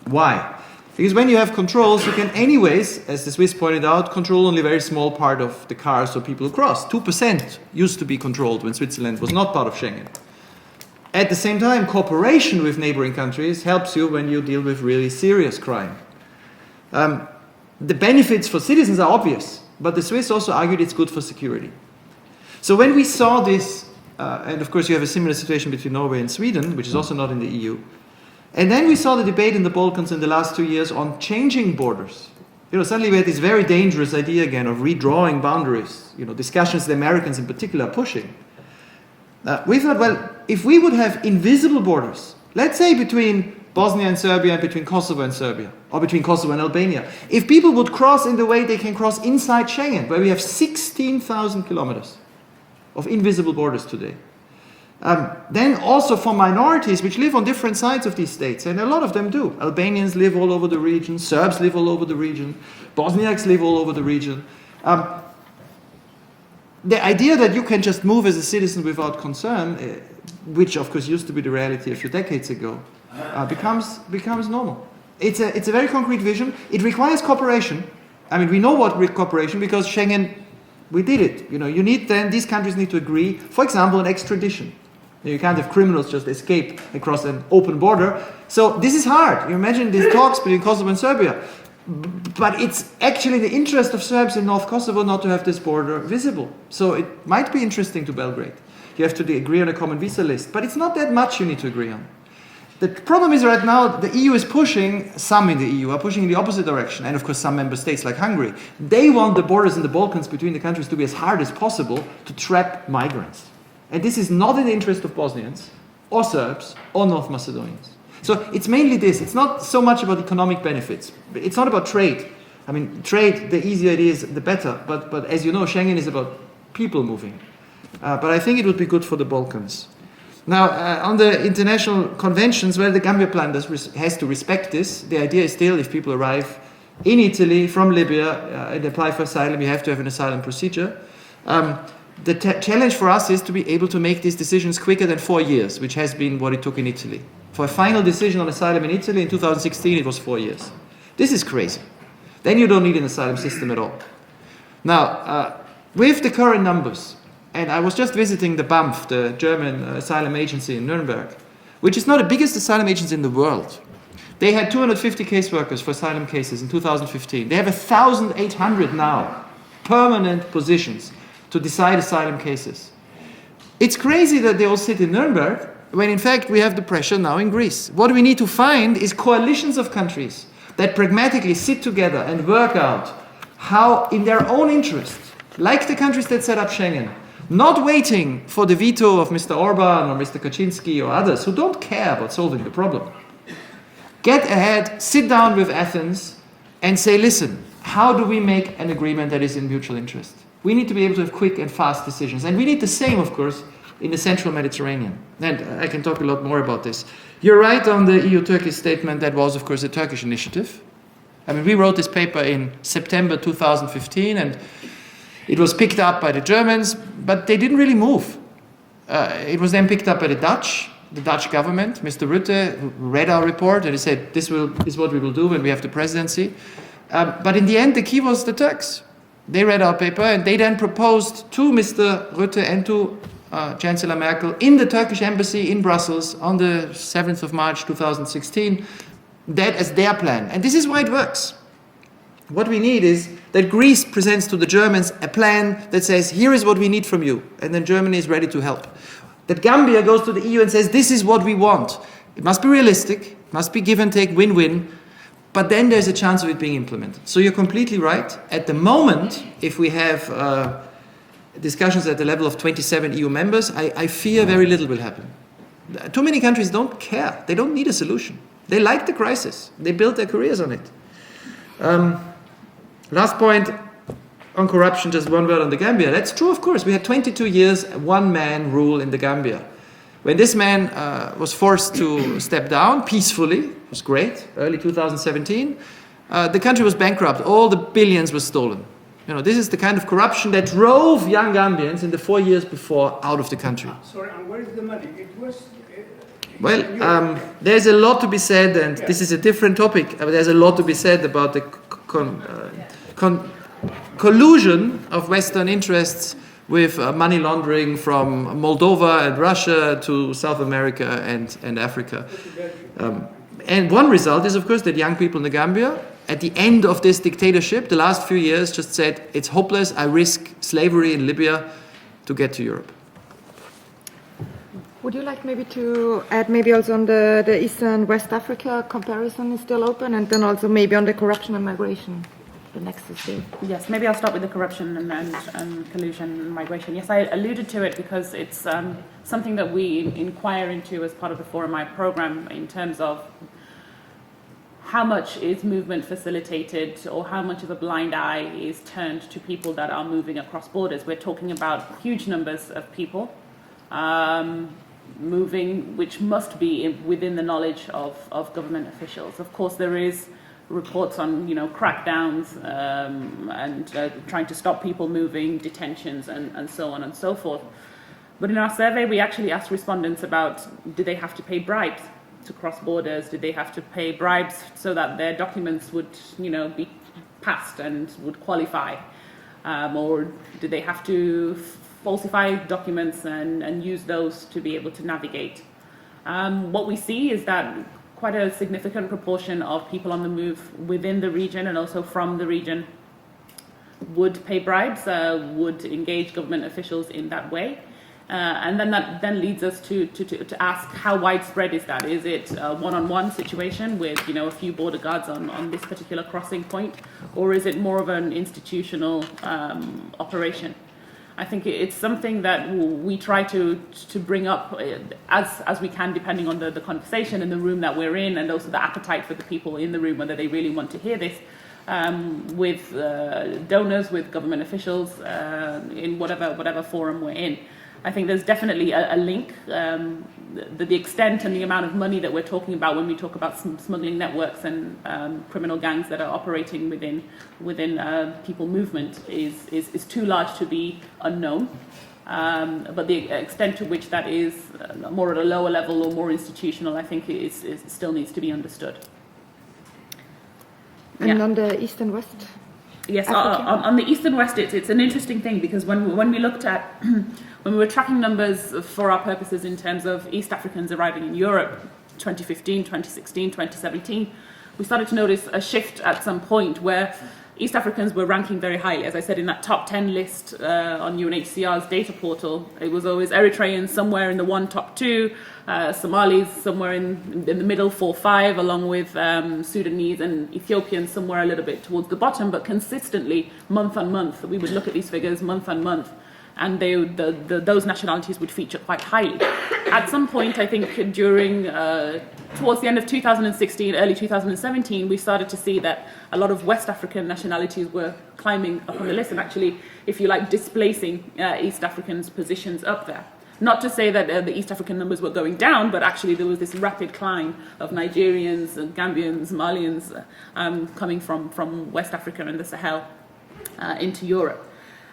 Why? Because when you have controls, you can anyways, as the Swiss pointed out, control only a very small part of the cars so people cross. 2% used to be controlled when Switzerland was not part of Schengen. At the same time, cooperation with neighboring countries helps you when you deal with really serious crime. The benefits for citizens are obvious, but the Swiss also argued it's good for security. So when we saw this, and of course you have a similar situation between Norway and Sweden, which is also not in the EU, and then we saw the debate in the Balkans in the last 2 years on changing borders. Suddenly we had this very dangerous idea again of redrawing boundaries, discussions the Americans in particular are pushing. We thought, well, if we would have invisible borders, let's say between Bosnia and Serbia, and between Kosovo and Serbia, or between Kosovo and Albania, if people would cross in the way they can cross inside Schengen, where we have 16,000 kilometers of invisible borders today, then also for minorities which live on different sides of these states, and a lot of them do. Albanians live all over the region, Serbs live all over the region, Bosniaks live all over the region. The idea that you can just move as a citizen without concern, which of course used to be the reality a few decades ago, becomes normal. It's a very concrete vision. It requires cooperation. I mean, we know what cooperation, because Schengen, we did it. These countries need to agree, for example, on extradition. You can't have criminals just escape across an open border. So this is hard. You imagine these talks between Kosovo and Serbia. But it's actually the interest of Serbs in North Kosovo not to have this border visible. So it might be interesting to Belgrade. You have to agree on a common visa list. But it's not that much you need to agree on. The problem is right now the EU is pushing, some in the EU are pushing in the opposite direction. And of course some member states like Hungary, they want the borders in the Balkans between the countries to be as hard as possible to trap migrants. And this is not in the interest of Bosnians or Serbs or North Macedonians. So it's mainly this. It's not so much about economic benefits. It's not about trade. I mean, trade, the easier it is, the better. But as you know, Schengen is about people moving. But I think it would be good for the Balkans. Now, on the international conventions, well, the Gambia plan has to respect this. The idea is still, if people arrive in Italy from Libya and apply for asylum, you have to have an asylum procedure. The challenge for us is to be able to make these decisions quicker than 4 years, which has been what it took in Italy. For a final decision on asylum in Italy in 2016, it was 4 years. This is crazy. Then you don't need an asylum system at all. Now, with the current numbers, and I was just visiting the BAMF, the German asylum agency in Nuremberg, which is now the biggest asylum agency in the world. They had 250 caseworkers for asylum cases in 2015. They have 1,800 now, permanent positions to decide asylum cases. It's crazy that they all sit in Nuremberg, when in fact we have the pressure now in Greece. What we need to find is coalitions of countries that pragmatically sit together and work out how, in their own interest, like the countries that set up Schengen, not waiting for the veto of Mr. Orban or Mr. Kaczynski or others who don't care about solving the problem. Get ahead, sit down with Athens and say, listen, how do we make an agreement that is in mutual interest? We need to be able to have quick and fast decisions. And we need the same, of course, in the central Mediterranean. And I can talk a lot more about this. You're right on the EU-Turkey statement. That was, of course, a Turkish initiative. I mean, we wrote this paper in September 2015, and it was picked up by the Germans, but they didn't really move. It was then picked up by the Dutch government. Mr. Rutte read our report, and he said, this is what we will do when we have the presidency. But in the end, the key was the Turks. They read our paper, and they then proposed to Mr. Rutte and to Chancellor Merkel in the Turkish embassy in Brussels on the 7th of March 2016, that as their plan. And this is why it works. What we need is that Greece presents to the Germans a plan that says, here is what we need from you. And then Germany is ready to help. That Gambia goes to the EU and says, this is what we want. It must be realistic, must be give and take, win-win. But then there's a chance of it being implemented. So you're completely right. At the moment, if we have discussions at the level of 27 EU members, I fear very little will happen. Too many countries don't care. They don't need a solution. They like the crisis. They built their careers on it. Last point on corruption, just one word on the Gambia. That's true, of course. We had 22 years, one-man rule in the Gambia. When this man was forced to step down peacefully, it was great, early 2017, the country was bankrupt. All the billions were stolen. This is the kind of corruption that drove young Gambians in the 4 years before out of the country. Sorry, and where is the money? It was... Well, there's a lot to be said, and this is a different topic, but there's a lot to be said about the collusion of Western interests with money laundering from Moldova and Russia to South America and Africa. And one result is, of course, that young people in the Gambia, at the end of this dictatorship, the last few years, just said, it's hopeless, I risk slavery in Libya to get to Europe. Would you like maybe to add maybe also on the East and West Africa comparison is still open, and then also maybe on the corruption and migration? the next is Dave. Yes, maybe I'll start with the corruption and collusion and migration. Yes, I alluded to it because it's something that we inquire into as part of the Forum I program in terms of how much is movement facilitated or how much of a blind eye is turned to people that are moving across borders. We're talking about huge numbers of people moving, which must be within the knowledge of government officials. Of course, there is reports on, crackdowns and trying to stop people moving, detentions, and so on and so forth. But in our survey, we actually asked respondents about, do they have to pay bribes to cross borders? Did they have to pay bribes so that their documents would, be passed and would qualify? Or did they have to falsify documents and use those to be able to navigate? What we see is that quite a significant proportion of people on the move within the region and also from the region would pay bribes, would engage government officials in that way. And then that then leads us to ask how widespread is that? Is it a one-on-one situation with a few border guards on this particular crossing point, or is it more of an institutional operation? I think it's something that we try to bring up as we can, depending on the conversation and the room that we're in, and also the appetite for the people in the room, whether they really want to hear this, with donors, with government officials, in whatever forum we're in. I think there's definitely a link. The extent and the amount of money that we're talking about when we talk about some smuggling networks and criminal gangs that are operating within people movement is too large to be unknown. But the extent to which that is more at a lower level or more institutional, I think is still needs to be understood. And on the east and west? Yes, on the east and west, it's an interesting thing because when we looked at when we were tracking numbers for our purposes in terms of East Africans arriving in Europe, 2015, 2016, 2017, we started to notice a shift at some point where East Africans were ranking very highly. As I said, in that top 10 list on UNHCR's data portal, it was always Eritreans somewhere in the top 2, Somalis somewhere in the middle, 4, 5, along with Sudanese and Ethiopians somewhere a little bit towards the bottom, but consistently, month on month, we would look at these figures month on month, and those nationalities would feature quite highly. At some point, I think during, towards the end of 2016, early 2017, we started to see that a lot of West African nationalities were climbing up on the list and actually, if you like, displacing East Africans' positions up there. Not to say that the East African numbers were going down, but actually there was this rapid climb of Nigerians, Gambians, Malians coming from West Africa and the Sahel into Europe.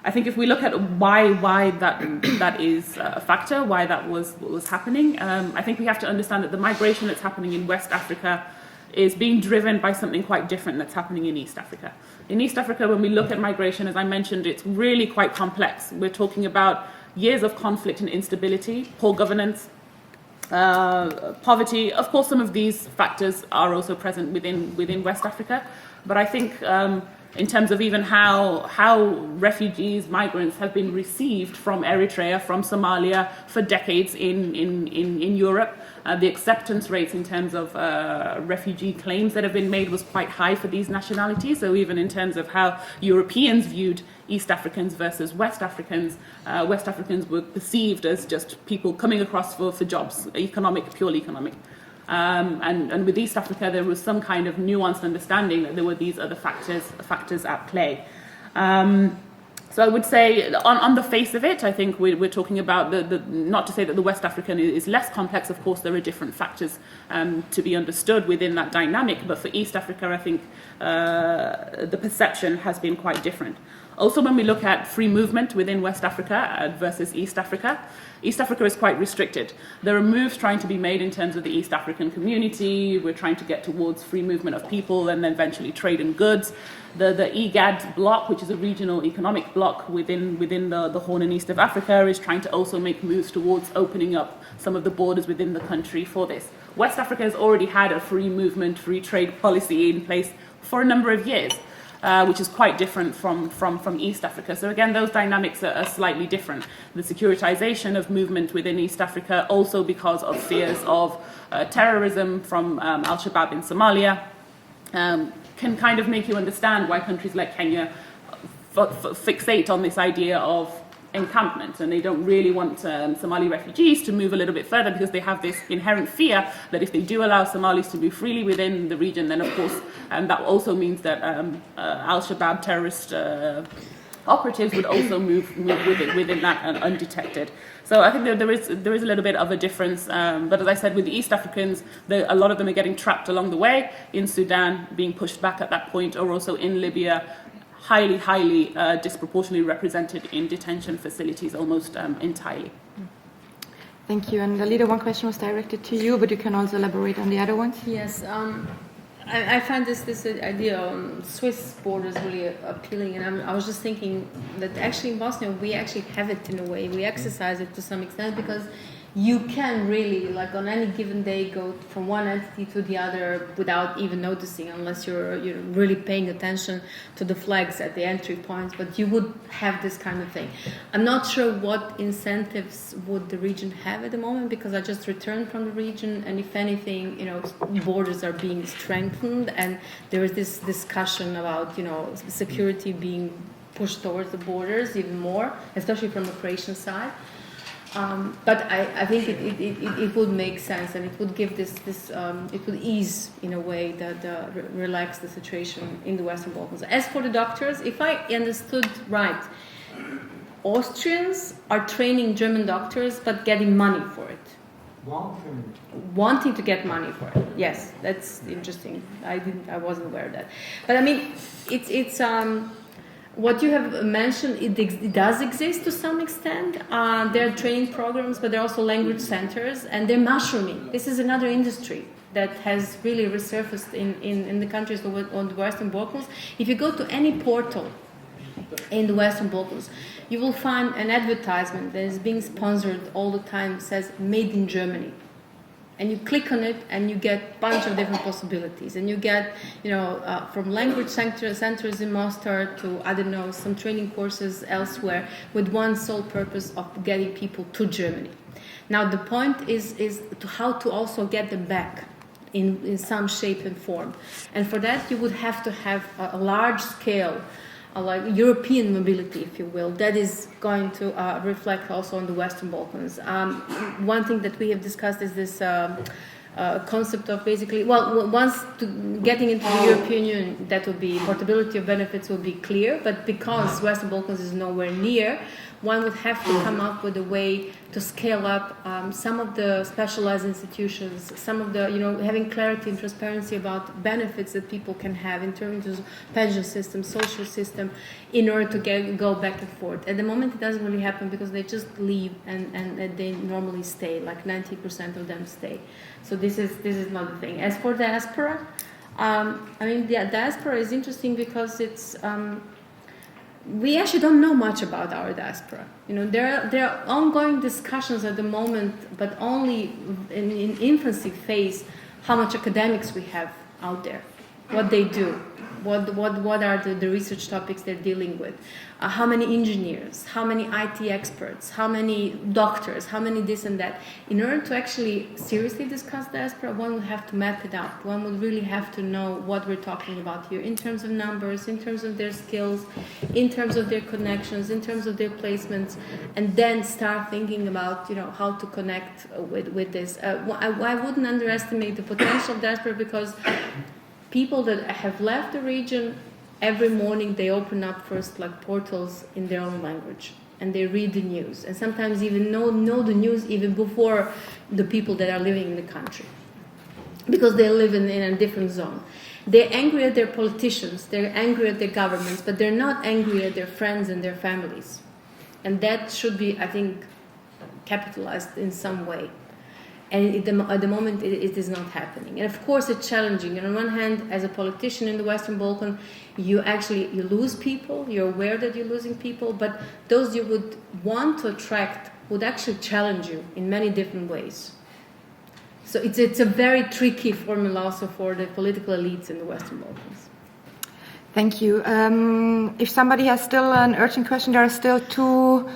I think if we look at why that is a factor, why that was happening, I think we have to understand that the migration that's happening in West Africa is being driven by something quite different that's happening in East Africa. In East Africa, when we look at migration, as I mentioned, it's really quite complex. We're talking about years of conflict and instability, poor governance, poverty. Of course, some of these factors are also present within West Africa, but I think in terms of even how refugees, migrants have been received from Eritrea, from Somalia for decades in Europe. The acceptance rates in terms of refugee claims that have been made was quite high for these nationalities. So even in terms of how Europeans viewed East Africans versus West Africans were perceived as just people coming across for jobs, purely economic. And with East Africa, there was some kind of nuanced understanding that there were these other factors at play. So I would say, on the face of it, I think we're talking about not to say that the West African is less complex. Of course, there are different factors to be understood within that dynamic. But for East Africa, I think the perception has been quite different. Also, when we look at free movement within West Africa versus East Africa is quite restricted. There are moves trying to be made in terms of the East African community. We're trying to get towards free movement of people and then eventually trade in goods. The IGAD bloc, which is a regional economic bloc within the Horn and East of Africa, is trying to also make moves towards opening up some of the borders within the country for this. West Africa has already had a free movement, free trade policy in place for a number of years. Which is quite different from East Africa. So again, those dynamics are slightly different. The securitization of movement within East Africa, also because of fears of terrorism from Al-Shabaab in Somalia, can kind of make you understand why countries like Kenya fixate on this idea of encampment, and they don't really want Somali refugees to move a little bit further because they have this inherent fear that if they do allow Somalis to move freely within the region, then of course that also means that Al-Shabaab terrorist operatives would also move within that undetected. So I think that there is a little bit of a difference, but as I said, with the East Africans, a lot of them are getting trapped along the way, in Sudan being pushed back at that point, or also in Libya, highly disproportionately represented in detention facilities almost entirely. Thank you. And Alida, one question was directed to you, but you can also elaborate on the other ones. Yes, I find this idea on Swiss borders really appealing, and I was just thinking that actually in Bosnia we actually have it in a way. We exercise it to some extent because you can really, like on any given day, go from one entity to the other without even noticing, unless you're really paying attention to the flags at the entry points. But you would have this kind of thing. I'm not sure what incentives would the region have at the moment, because I just returned from the region, and if anything, borders are being strengthened, and there is this discussion about security being pushed towards the borders even more, especially from the Croatian side. But I think it would make sense, and it would give it would ease in a way relax the situation in the Western Balkans. As for the doctors, if I understood right, Austrians are training German doctors but getting money for it. Wanting to get money for it. Yes, that's interesting. I wasn't aware of that. But I mean, it's what you have mentioned, it does exist to some extent. There are training programs, but there are also language centers, and they're mushrooming. This is another industry that has really resurfaced in the countries on the Western Balkans. If you go to any portal in the Western Balkans, you will find an advertisement that is being sponsored all the time, says "Made in Germany." And you click on it, and you get a bunch of different possibilities. And you get, from language centers in Mostar to, I don't know, some training courses elsewhere, with one sole purpose of getting people to Germany. Now, the point is how to also get them back in some shape and form. And for that, you would have to have a large scale, like European mobility, if you will, that is going to reflect also on the Western Balkans. One thing that we have discussed is this concept of basically, once getting into the European Union, that would be portability of benefits will be clear, but because Western Balkans is nowhere near, one would have to come up with a way to scale up some of the specialized institutions, some of the, having clarity and transparency about benefits that people can have in terms of pension system, social system, in order to go back and forth. At the moment, it doesn't really happen because they just leave and they normally stay, like 90% of them stay. So this is not the thing. As for diaspora, the diaspora is interesting because it's we actually don't know much about our diaspora. There are ongoing discussions at the moment, but only in infancy phase, how much academics we have out there, what they do, what are the research topics they're dealing with, how many engineers, how many IT experts, how many doctors, how many this and that. In order to actually seriously discuss diaspora, one would have to map it out. One would really have to know what we're talking about here in terms of numbers, in terms of their skills, in terms of their connections, in terms of their placements, and then start thinking about how to connect with this. I wouldn't underestimate the potential of diaspora, because people that have left the region, every morning they open up first like portals in their own language, and they read the news, and sometimes even know the news even before the people that are living in the country, because they live in a different zone. They're angry at their politicians, they're angry at their governments, but they're not angry at their friends and their families. And that should be, I think, capitalized in some way. And at the moment, it is not happening. And of course, it's challenging. And on one hand, as a politician in the Western Balkan, you lose people. You're aware that you're losing people. But those you would want to attract would actually challenge you in many different ways. So it's a very tricky formula also for the political elites in the Western Balkans. Thank you. If somebody has still an urgent question, there are still two...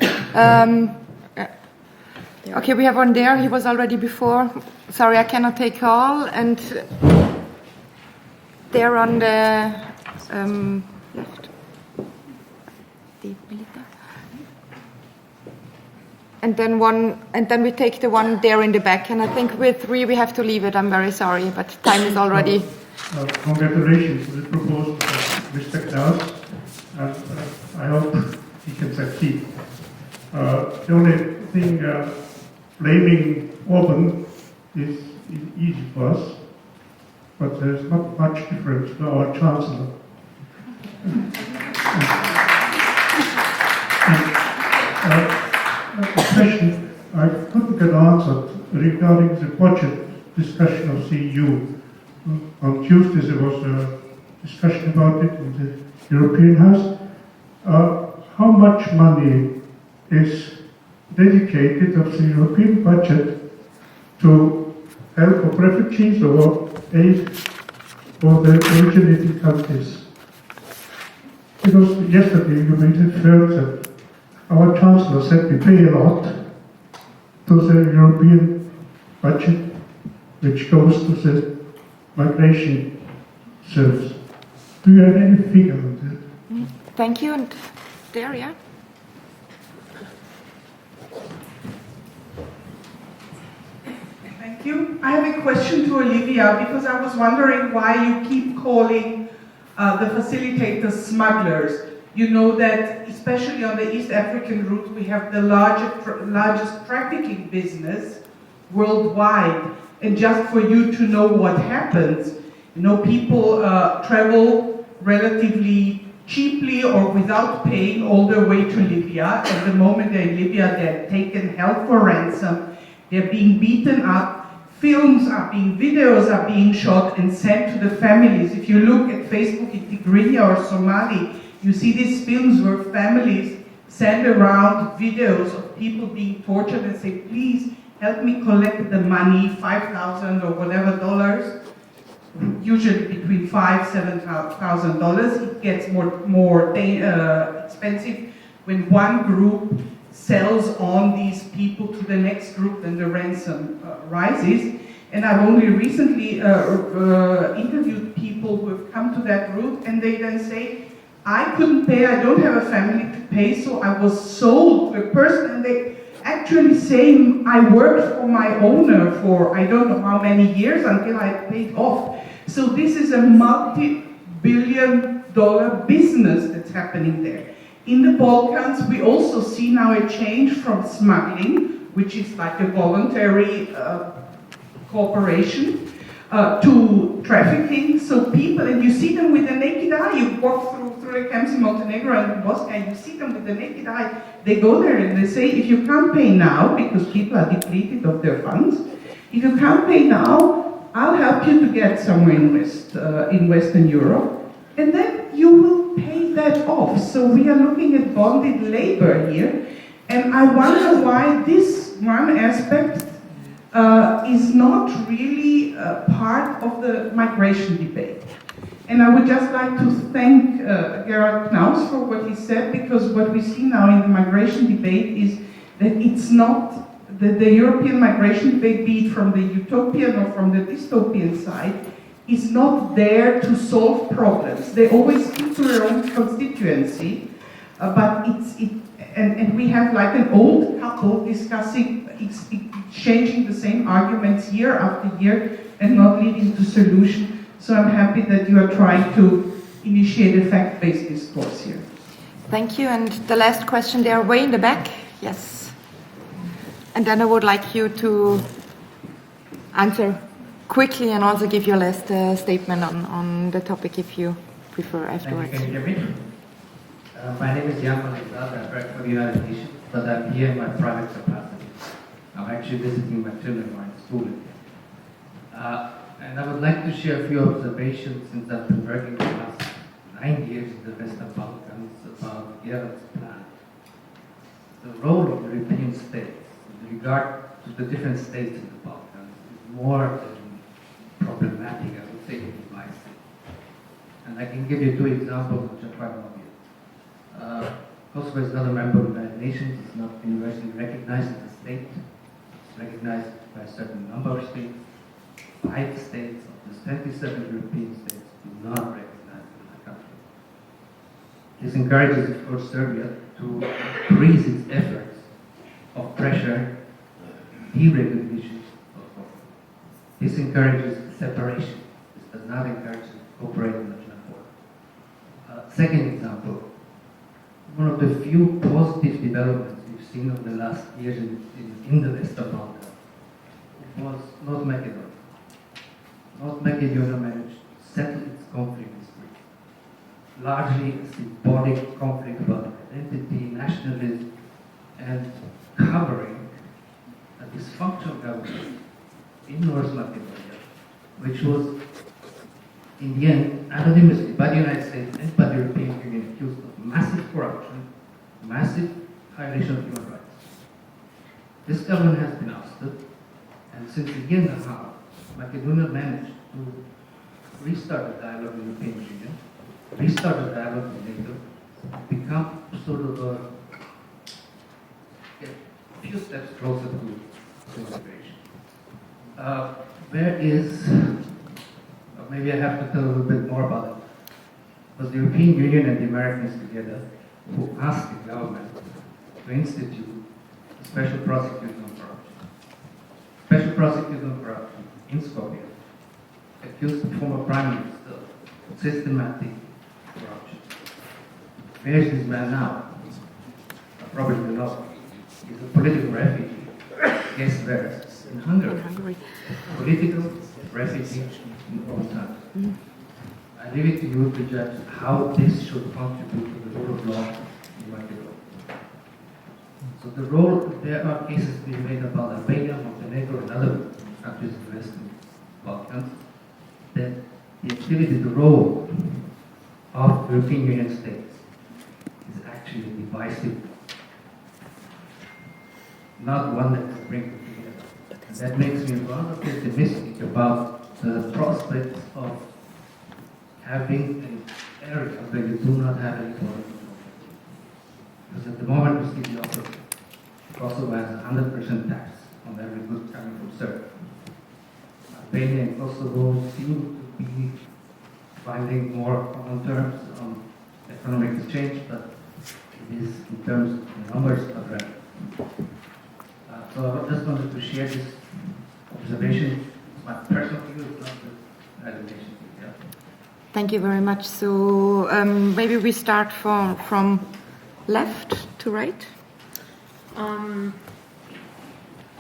Okay, we have one there. He was already before. Sorry, I cannot take all. And there on the left. And then we take the one there in the back. And I think with 3 we have to leave it. I'm very sorry, but time is already. Congratulations to the proposal of Mr. Knaus. I hope he can succeed. The only thing, blaming Orban is easy for us, but there's not much difference to our Chancellor. A question I couldn't get answered regarding the budget discussion of the EU. On Tuesday there was a discussion about it in the European House. How much money is dedicated of the European budget to help of refugees or aid for the originating countries? Because yesterday you made it clear that our Chancellor said we pay a lot to the European budget, which goes to the migration service. Do you have any figure on that? Thank you. And there, yeah. Thank you. I have a question to Olivia because I was wondering why you keep calling the facilitators smugglers. You know that, especially on the East African route, we have the largest trafficking business worldwide. And just for you to know what happens, you know, people travel relatively cheaply or without paying all their way to Libya. And the moment they're in Libya, they're taken, held for ransom. They're being beaten up. Videos are being shot and sent to the families. If you look at Facebook in Tigrinya or Somali, you see these films where families send around videos of people being tortured and say, please help me collect the money, $5,000 or whatever dollars, usually between $5,000 and $7,000. It gets more expensive when one group sells on these people to the next group and the ransom rises. And I've only recently interviewed people who have come to that route, and they then say, I couldn't pay, I don't have a family to pay, so I was sold to a person, and they actually say, I worked for my owner for I don't know how many years until I paid off. So this is a multi-billion-dollar business that's happening there. In the Balkans, we also see now a change from smuggling, which is like a voluntary cooperation, to trafficking. So people, and you see them with the naked eye, you walk through the camps in Montenegro and Bosnia, and you see them with the naked eye. They go there and they say, if you can't pay now, because people are depleted of their funds, if you can't pay now, I'll help you to get somewhere in Western Europe, and then you will pay that off. So we are looking at bonded labor here, and I wonder why this one aspect is not really part of the migration debate. And I would just like to thank Gerald Knaus for what he said, because what we see now in the migration debate is that it's not the European migration debate, be it from the utopian or from the dystopian side, is not there to solve problems. They always speak to their own constituency, but and we have like an old couple discussing, exchanging the same arguments year after year and not leading to solution. So I'm happy that you are trying to initiate a fact-based discourse here. Thank you. And the last question there, way in the back. Yes. And then I would like you to answer quickly and also give your last statement on the topic if you prefer afterwards. Can you hear me? My name is Jan van Ekstad. I work for the United Nations, but I'm here in my private capacity. I'm actually visiting my children who are in school in here. And I would like to share a few observations since I've been working the last 9 years in the Western Balkans about Gerald's plan. The role of the European states in regard to the different states in the Balkans is more than problematic, I would say, in my state. And I can give you 2 examples which are quite obvious. Kosovo is not a member of the United Nations, it's not universally recognized as a state. It's recognized by a certain number of states. 5 states of the 27 European states do not recognized in the country. This encourages, of course, Serbia to increase its efforts of pressure, deregulation of Kosovo. This encourages separation. This does not encourage cooperating much more. Second example, one of the few positive developments we've seen over the last years in the Western Balkans was North Macedonia. North Macedonia managed to settle its conflict with Greece. Largely a symbolic conflict about identity, nationalism, and covering a dysfunctional government in North Macedonia, which was, in the end, anonymously by the United States and by the European Union accused of massive corruption, massive violation of human rights. This government has been ousted, and since a year and a half, Macedonia managed to restart the dialogue with the European Union, restart the dialogue with NATO, become sort of a few steps closer to integration. Where is, maybe I have to tell a little bit more about it. It was the European Union and the Americans together who asked the government to institute a special prosecutor on corruption. Special prosecutor on corruption in Skopje accused the former prime minister of systematic corruption. Where is this man now? Probably not. He's a political refugee. Guess where? In Hungary. Political refugee in all times. I leave it to you to judge how this should contribute to the rule of law in Macedonia. So the role, there are cases being made about Albania, Montenegro, and other countries in the Western Balkans, that the activity, the role of European Union states is actually divisive, not one that can bring them together. And that makes me rather pessimistic about the prospects of having an area where you do not have any political conflict. Because at the moment we see the opposite. Kosovo has 100% tax on every good coming from Serbia. Albania and Kosovo seem to be finding more common terms on economic exchange, but it is in terms of numbers not relevant. So I just wanted to share this observation. It's my personal view, it's not the education. Yeah. Thank you very much. So maybe we start from left to right.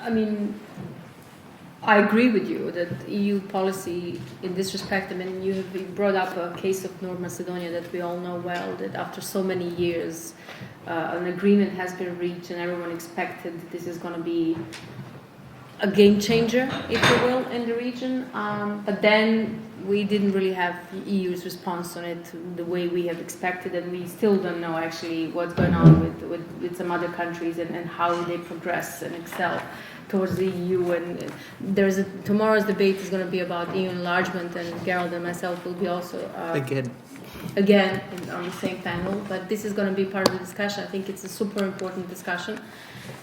I mean, I agree with you that EU policy in this respect, I mean, you have brought up a case of North Macedonia that we all know well, that after so many years an agreement has been reached and everyone expected that this is going to be a game changer, if you will, in the region. But then we didn't really have the EU's response on it the way we have expected, and we still don't know actually what's going on with some other countries and how they progress and excel towards the EU. And tomorrow's debate is going to be about EU enlargement, and Gerald and myself will be also again on the same panel. But this is going to be part of the discussion. I think it's a super important discussion.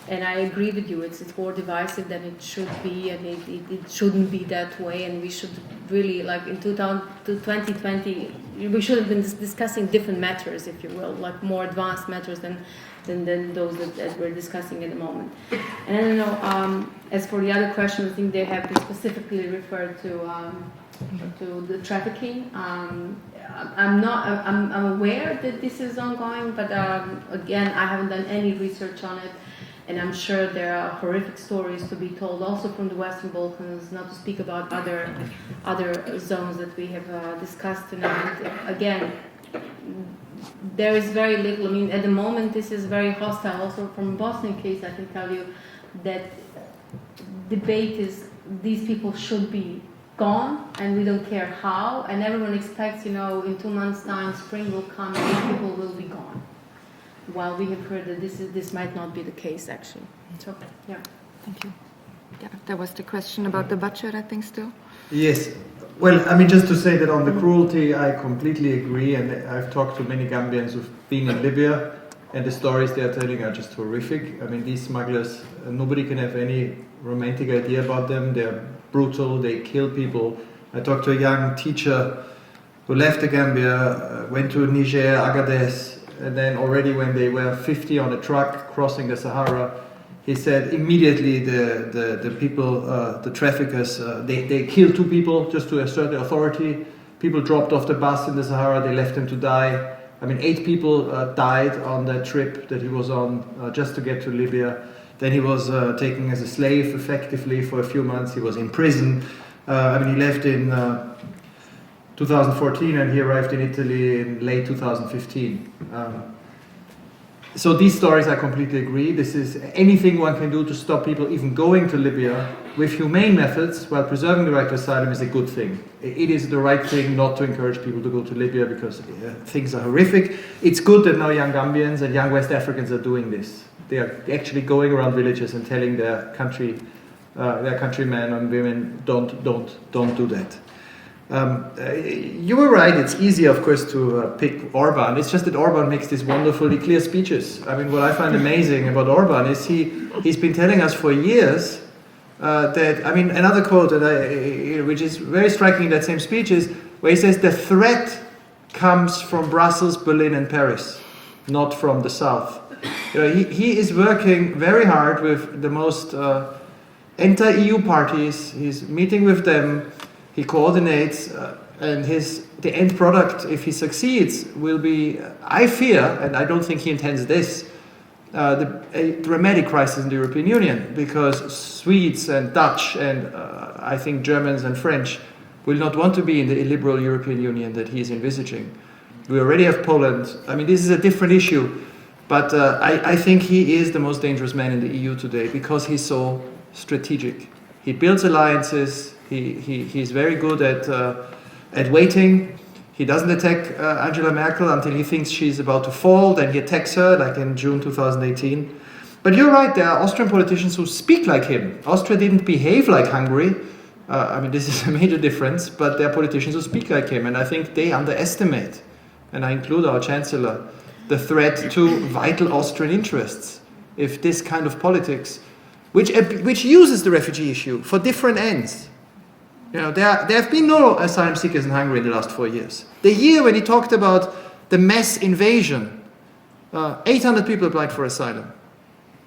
And I agree with you, it's more divisive than it should be, and it shouldn't be that way, and we should really, like in 2020, we should have been discussing different matters, if you will, like more advanced matters than those that we're discussing at the moment. And I don't know, as for the other question, I think they have been specifically referred to the trafficking. I'm aware that this is ongoing, but again, I haven't done any research on it. And I'm sure there are horrific stories to be told also from the Western Balkans, not to speak about other zones that we have discussed tonight. Again, there is very little. I mean, at the moment, this is very hostile. Also from the Bosnian case, I can tell you that debate is these people should be gone, and we don't care how. And everyone expects, in 2 months' time, spring will come, and these people will be gone. While we have heard that this might not be the case, actually. So, yeah. Thank you. Yeah, there was the question about the budget, I think, still. Yes. Well, I mean, just to say that on the cruelty, I completely agree, and I've talked to many Gambians who've been in Libya, and the stories they are telling are just horrific. I mean, these smugglers, nobody can have any romantic idea about them. They're brutal, they kill people. I talked to a young teacher who left the Gambia, went to Niger, Agadez, and then already when they were 50 on a truck crossing the Sahara, he said immediately the people, the traffickers, they killed 2 people just to assert the authority. People dropped off the bus in the Sahara, they left them to die. I mean, 8 people died on that trip that he was on just to get to Libya. Then he was taken as a slave effectively for a few months. He was in prison. I mean, he left in 2014 and he arrived in Italy in late 2015. So these stories, I completely agree. This is anything one can do to stop people even going to Libya with humane methods while preserving the right to asylum is a good thing. It is the right thing not to encourage people to go to Libya because things are horrific. It's good that now young Gambians and young West Africans are doing this. They are actually going around villages and telling their countrymen and women, don't do that. You were right, it's easy of course to pick Orban. It's just that Orban makes these wonderfully clear speeches. I mean, what I find amazing about Orban is he's been telling us for years that, I mean, another quote which is very striking in that same speech is where he says the threat comes from Brussels, Berlin and Paris, not from the south. You know, he is working very hard with the most anti-EU parties. He's meeting with them. He coordinates, and the end product, if he succeeds, will be, I fear, and I don't think he intends this, a dramatic crisis in the European Union, because Swedes and Dutch and I think Germans and French will not want to be in the illiberal European Union that he is envisaging. We already have Poland. I mean, this is a different issue, but I think he is the most dangerous man in the EU today because he's so strategic. He builds alliances. He's very good at waiting. He doesn't attack Angela Merkel until he thinks she's about to fall. Then he attacks her, like in June 2018. But you're right, there are Austrian politicians who speak like him. Austria didn't behave like Hungary. I mean, this is a major difference, but there are politicians who speak like him, and I think they underestimate, and I include our Chancellor, the threat to vital Austrian interests. If this kind of politics, which uses the refugee issue for different ends. You know, there have been no asylum seekers in Hungary in the last 4 years. The year when he talked about the mass invasion, 800 people applied for asylum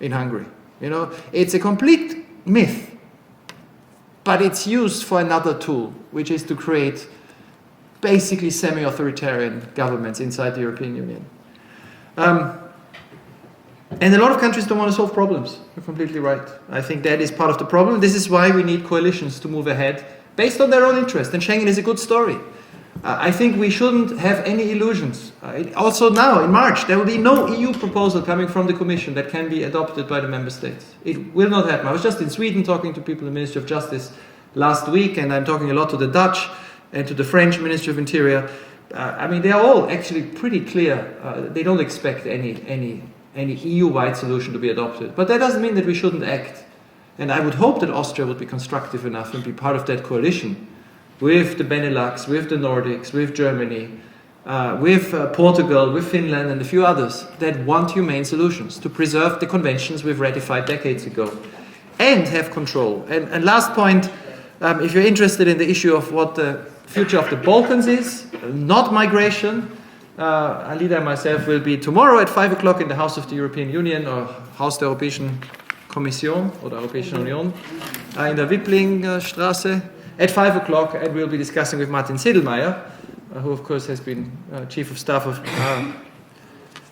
in Hungary. You know, it's a complete myth, but it's used for another tool, which is to create basically semi-authoritarian governments inside the European Union. And a lot of countries don't want to solve problems. You're completely right. I think that is part of the problem. This is why we need coalitions to move ahead based on their own interest. And Schengen is a good story. I think we shouldn't have any illusions. Also now, in March, there will be no EU proposal coming from the Commission that can be adopted by the Member States. It will not happen. I was just in Sweden talking to people in the Ministry of Justice last week, and I'm talking a lot to the Dutch and to the French Ministry of Interior. I mean, they are all actually pretty clear. They don't expect any EU-wide solution to be adopted. But that doesn't mean that we shouldn't act. And I would hope that Austria would be constructive enough and be part of that coalition with the Benelux, with the Nordics, with Germany, with Portugal, with Finland and a few others that want humane solutions to preserve the conventions we've ratified decades ago and have control. And last point, if you're interested in the issue of what the future of the Balkans is, not migration, Alida and myself will be tomorrow at 5 o'clock in the House of the European Union, or Haus der Europäischen Kommission oder Europäischen Union, in der Wipplingstraße at 5 o'clock, and we'll be discussing with Martin Sedlmayr, who of course has been Chief of Staff of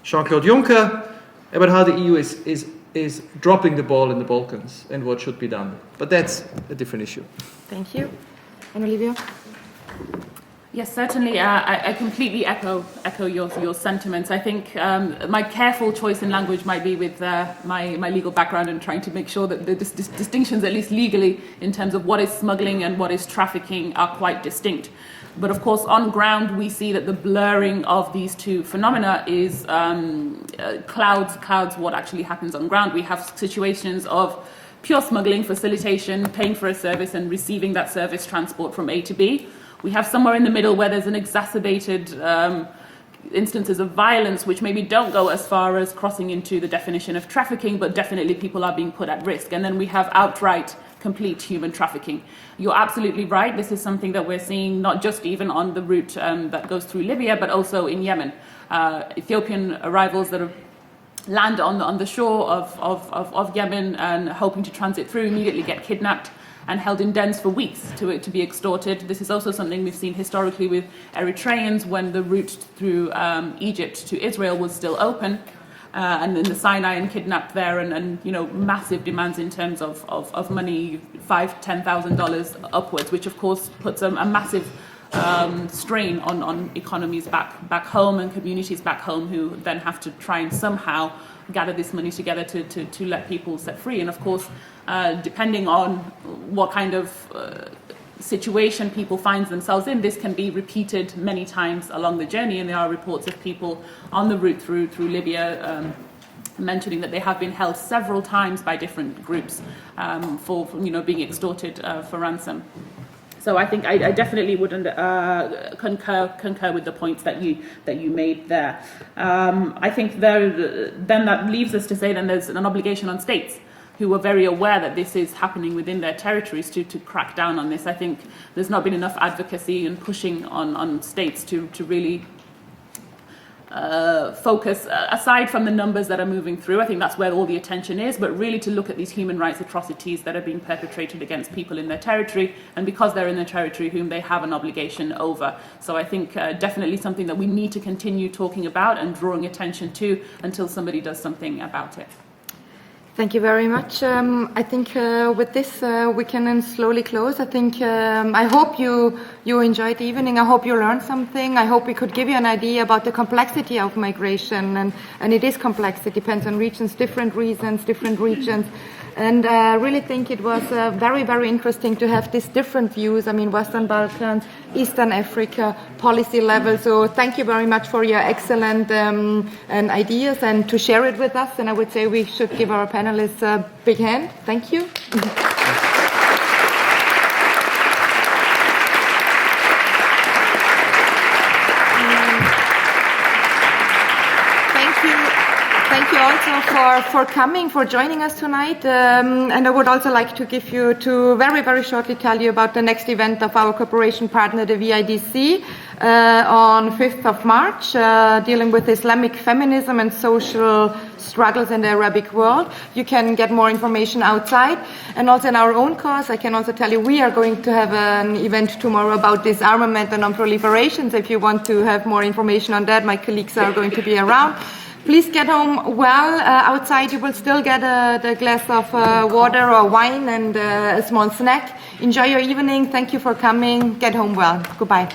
Jean-Claude Juncker, about how the EU is dropping the ball in the Balkans and what should be done. But that's a different issue. Thank you. And Olivia? Yes, certainly. I completely echo your sentiments. I think my careful choice in language might be with my legal background and trying to make sure that the distinctions, at least legally, in terms of what is smuggling and what is trafficking are quite distinct. But of course, on ground, we see that the blurring of these two phenomena is clouds what actually happens on ground. We have situations of pure smuggling, facilitation, paying for a service and receiving that service transport from A to B. We have somewhere in the middle where there's an exacerbated instances of violence, which maybe don't go as far as crossing into the definition of trafficking, but definitely people are being put at risk. And then we have outright complete human trafficking. You're absolutely right. This is something that we're seeing not just even on the route that goes through Libya, but also in Yemen. Ethiopian arrivals that land on the shore of Yemen and hoping to transit through immediately get kidnapped and held in dens for weeks to be extorted. This is also something we've seen historically with Eritreans when the route through Egypt to Israel was still open. And in the Sinai and kidnapped there, and massive demands in terms of money, $5,000-$10,000 upwards, which of course puts a massive strain on economies back home and communities back home, who then have to try and somehow gather this money together to let people set free. And of course, depending on what kind of situation people find themselves in, this can be repeated many times along the journey, and there are reports of people on the route through Libya mentioning that they have been held several times by different groups for being extorted for ransom. So I think I definitely wouldn't concur with the points that you made there. I think then that leaves us to say then there's an obligation on states who are very aware that this is happening within their territories to crack down on this. I think there's not been enough advocacy and pushing on states to really focus, aside from the numbers that are moving through. I think that's where all the attention is, but really to look at these human rights atrocities that are being perpetrated against people in their territory, and because they're in their territory, whom they have an obligation over. So I think definitely something that we need to continue talking about and drawing attention to until somebody does something about it. Thank you very much. I think with this we can then slowly close. I think I hope you enjoyed the evening. I hope you learned something. I hope we could give you an idea about the complexity of migration, and it is complex. It depends on regions, different reasons, different regions. And I really think it was very, very interesting to have these different views. I mean, Western Balkans, Eastern Africa, policy level. So thank you very much for your excellent and ideas and to share it with us. And I would say we should give our panelists a big hand. Thank you. Thank you also for coming, for joining us tonight. And I would also like to give you to very, very shortly tell you about the next event of our cooperation partner, the VIDC, on 5th of March, dealing with Islamic feminism and social struggles in the Arabic world. You can get more information outside. And also in our own cause, I can also tell you we are going to have an event tomorrow about disarmament and non-proliferation. So if you want to have more information on that, my colleagues are going to be around. Please get home well. Outside you will still get a glass of water or wine and a small snack. Enjoy your evening. Thank you for coming. Get home well. Goodbye.